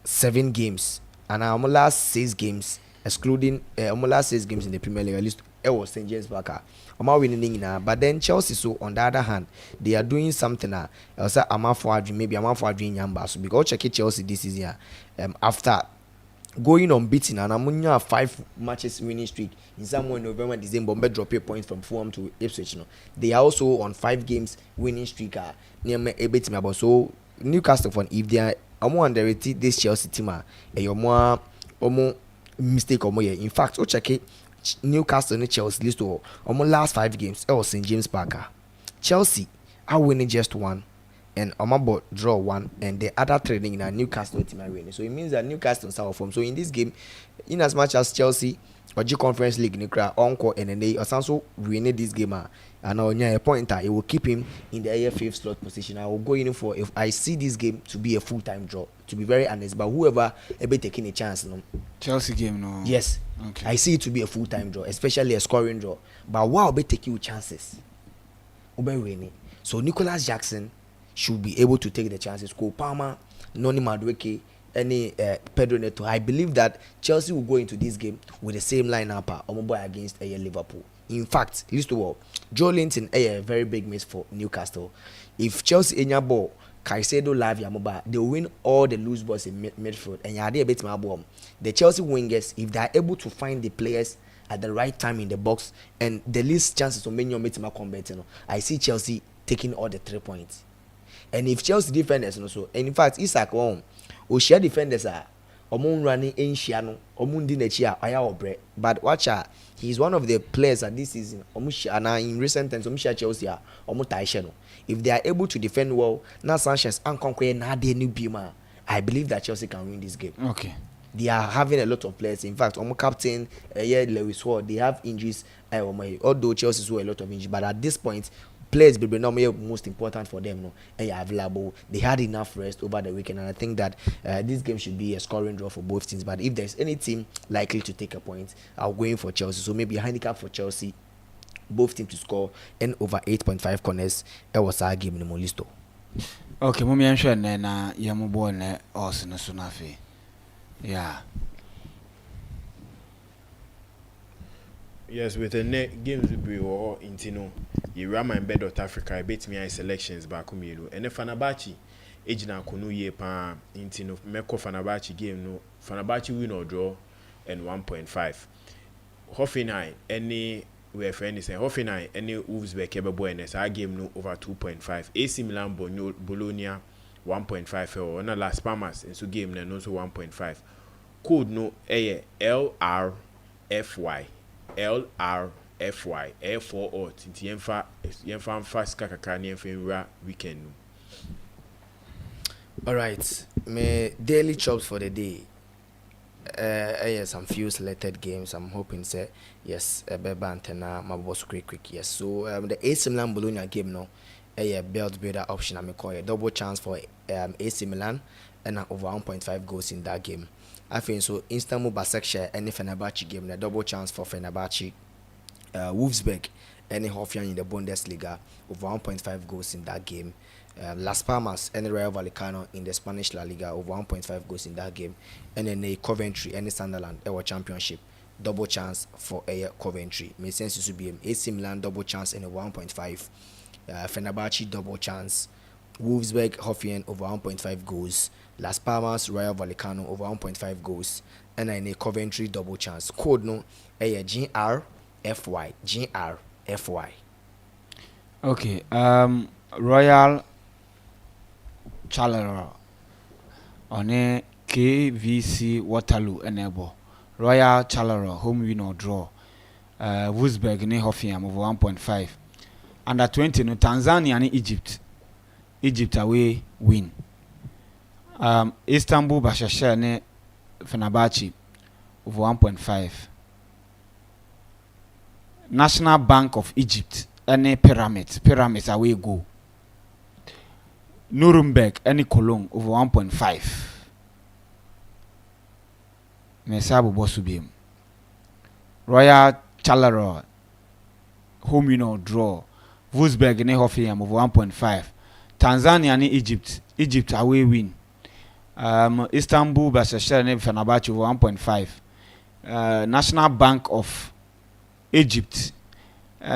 7 games, and Omo last 6 games, excluding Omo last 6 games in the Premier League. At least it was St James Park. Omo winning now, but then Chelsea. So on the other hand, they are doing something. Else Ama for maybe Ama for Yamba. So because Ocheki Chelsea this season, after going unbeaten and Amunya 5 matches winning streak in somewhere November, December, but drop a point from Fulham to Ipswich. No, they are also on 5 games winning streak. Near me a bit about so Newcastle for if they are underrated this Chelsea team a more mistake or more. In fact, check Newcastle and Chelsea list to almost last 5 games. It was St James Parker. Chelsea are winning just 1. And Omabo draw 1, and the other trading in Newcastle team are winning. So it means that Newcastle are form. So in this game, in as much as Chelsea or G Conference League, Nikra, Encore, and then they also winning this game, and on a pointer, it will keep him in the AFF slot position. I will go in for if I see this game to be a full-time draw. To be very honest, but whoever be taking a chance, no. Chelsea game, no. Yes, Okay. I see it to be a full-time draw, especially a scoring draw. But wow, be taking chances. Ube winning. So Nicholas Jackson should be able to take the chances. Cole Palmer, Noni Madueke, any Pedro Neto. I believe that Chelsea will go into this game with the same lineup against Liverpool. In fact, least of all, Joe Linton a very big miss for Newcastle. If Chelsea enya ball, Caicedo live Yamoba, they will win all the loose balls in midfield. And Yadi a bit my bomb. The Chelsea wingers, if they are able to find the players at the right time in the box and the least chances of many of my combat, I see Chelsea taking all the 3 points. And if Chelsea defenders also, and in fact, Isaac Oshia defenders are running in Shiano, Omundi Nechia, Aya Obre. But watch out, he's one of the players at this season, Omushana in recent times, Omusha Chelsea, Omutaishano. If they are able to defend well, now Sanchez and Conquer Nade New Bima, I believe that Chelsea can win this game. Okay. They are having a lot of players. In fact, Omo captain, Lewis Hall, they have injuries. Although Chelsea saw a lot of injuries, but at this point, players will be normally most important for them. No, and available. They had enough rest over the weekend, and I think that this game should be a scoring draw for both teams. But if there's any team likely to take a point, I'll go in for Chelsea. So maybe a handicap for Chelsea, both teams to score and over 8.5 corners. It was our game in the Molisto. Okay, mummy answer na yamu born us no sunafi. Yeah. Yes, with the net games we were into no, you ran my MYBET.AFRICA, beat me selections back home, and the Fanabachi, Ejina Kunu ye pa into no Meko Fanabachi game no Fanabachi win or draw and 1.5. Hoffenheim any where friend is Hoffenheim any Wolfsburg Kebabo and our game no over 2.5. AC Milan Bologna 1.5 or na Las Palmas and so game no also 1.5. Code no LRFY. LRFY F4 or tinti yemfa fast kakaka ni yemfa weekend. All right, my daily chops for the day. Some few selected games. I'm hoping say yes, Beba Antena, my boss quick. Yes, so the AC Milan Bologna game no, belt builder option. I'm call a double chance for AC Milan and over 1.5 goals in that game. I think so. Istanbul Basaksehir any Fenerbahce game, the double chance for Fenerbahce. Wolfsburg any Hoffenheim in the Bundesliga over 1.5 goals in that game. Las Palmas any Rayo Vallecano in the Spanish La Liga over 1.5 goals in that game. And then a Coventry any Sunderland our championship double chance for a Coventry. Makes sense to be AC Milan double chance and a 1.5. Fenerbahce double chance. Wolfsburg Hoffenheim over 1.5 goals. Las Palmas Rayo Vallecano over 1.5 goals. And then a Coventry double chance. Code no a GRFY. Okay. Royal Charleroi on a KVC Waterloo enable. Royal Charleroi home win or draw. Wolfsburg ne Hoffenheim over 1.5. Under 20 no Tanzania ne Egypt away win. Istanbul Basaksehir ne Fenerbahce over 1.5. National Bank of Egypt any Pyramids away go. Nuremberg any Cologne over 1.5. Mesabu Bosubim. Royal Charleroi, home draw. Wolfsburg ne Hoffenheim over 1.5. Tanzania ne Egypt. Egypt away win. Istanbul Başakşehir ne Fenerbahçe over 1.5. National Bank of Egypt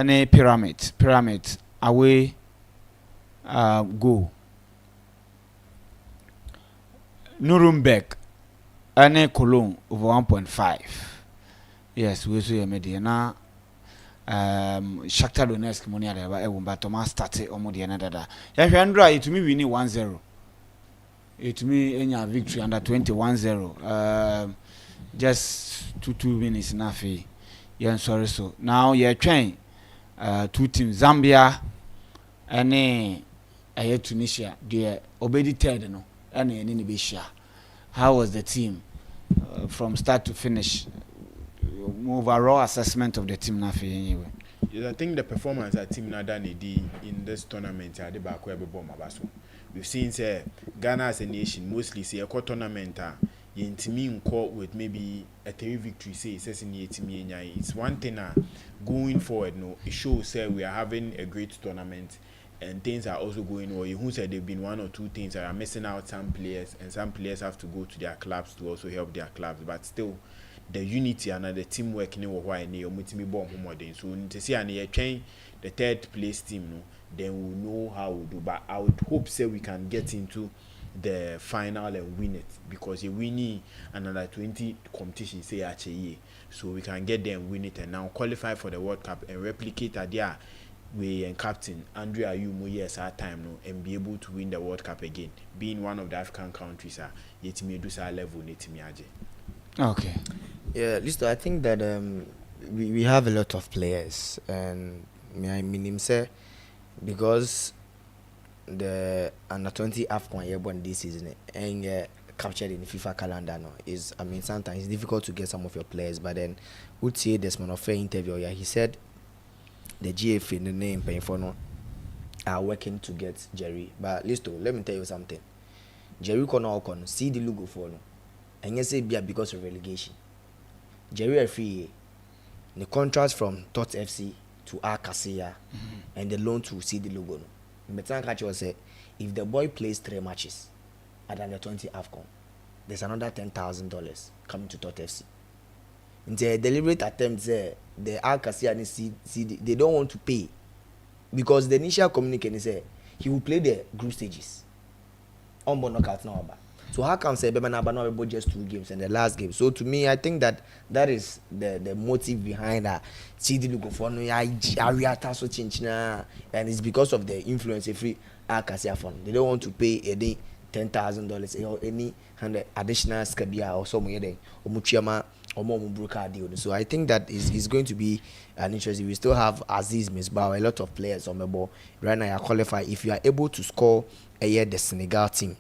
ne Pyramid away go. Nuremberg ne Cologne over 1.5. Yes, we so media na Shakhtar Donetsk money ada ba but Thomas start omodi na dada. Ya hwandra it me win 1-0. It me enya victory under 21-0. Just 2 minutes na fe. Yeah, sorry so. Now you're trying two teams Zambia and Tunisia. They obedi third no. And any be share. How was the team from start to finish? Overall assessment of the team na fe anyway. Yes, I think the performance that team na done in this tournament are the back where we've seen say Ghana as a nation mostly say a tournament in court with maybe a 3 victory say it's one thing going forward no it shows say we are having a great tournament and things are also going well. Who said they've been 1 or 2 things that are missing out some players and some players have to go to their clubs to also help their clubs, but still the unity and the teamwork ni why ni omutimi bomb modern so to see and the 3rd place team no then we know how we do, but I would hope say we can get into the final and win it because we need another 20 competition say actually so we can get there and win it and now qualify for the World Cup and replicate that there we and captain Andrea Ayumu yes our time no and be able to win the World Cup again being one of the African countries yet me do sa level netimi aje. Okay. Yeah, Listo, I think that we have a lot of players and I mean say because the under 20 AFCON year born this season and captured in the FIFA calendar no is I mean sometimes it's difficult to get some of your players, but then would say this man of fair interview yeah he said the GFA in the name paying for no are working to get Jerry, but Listo, let me tell you something. Jerry Kono see the logo for no and you say because of relegation. Jerry free the contract from Tot FC to Akasia and the loan to see the logo no. Betan catch was say if the boy plays 3 matches at under 20 AFCON, there's another $10,000 coming to Tot FC. In the deliberate attempt there, the Akasia and see they don't want to pay because the initial communication say he will play the group stages. On knockout now about. So how come say Beba just 2 games and the last game? So to me, I think that is the motive behind that. See the logo for no and it's because of the influence free Akasia fund. They don't want to pay any $10,000 or any 100 additional skabia or somewhere there. So I think that is going to be an interesting. We still have Aziz Misbah, a lot of players on the ball. Right now, you qualify. If you are able to score the Senegal team,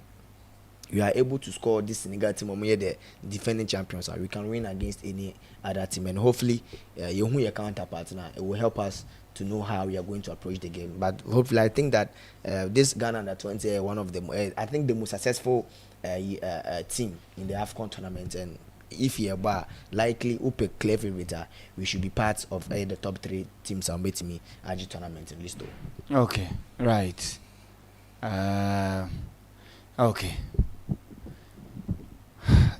you are able to score this Senegal team, the defending champions, we can win against any other team. And hopefully, your counterpart now, it will help us to know how we are going to approach the game. But hopefully, I think that this Ghana under 20, one of the, I think the most successful team in the AFCON tournament. And if you are likely Upe clear favorite, we should be part of the top 3 teams on me AG tournament in Listo. Okay, right. Okay.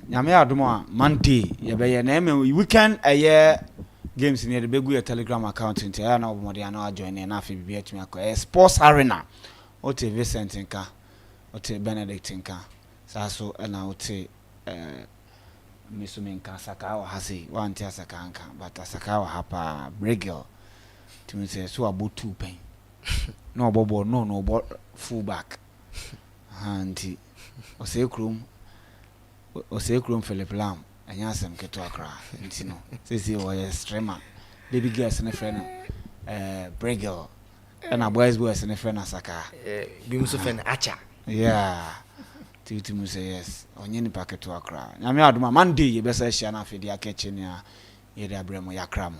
Nyame adomo Monday ye be ye na weekend games near the begu Telegram account nti ya na obomode na join na afi bibia tumi akọ sports arena ote Vincent nka ote Benedict nka sa so na ote misumenka saka wa hasi wanti asaka nka but asaka wa hapa Bregel tumi say so about 2 pen no bobo no full back anti ose krom Philip Lam anya asem keto akra nti no sisi o streamer baby girls ne friend Bregel and boys ne friend asaka bi muso friend acha yeah titi mu say yes onye ni paketo akra nyame adoma Monday ye besa hia na afedi akeche ne ye da bremo yakra mo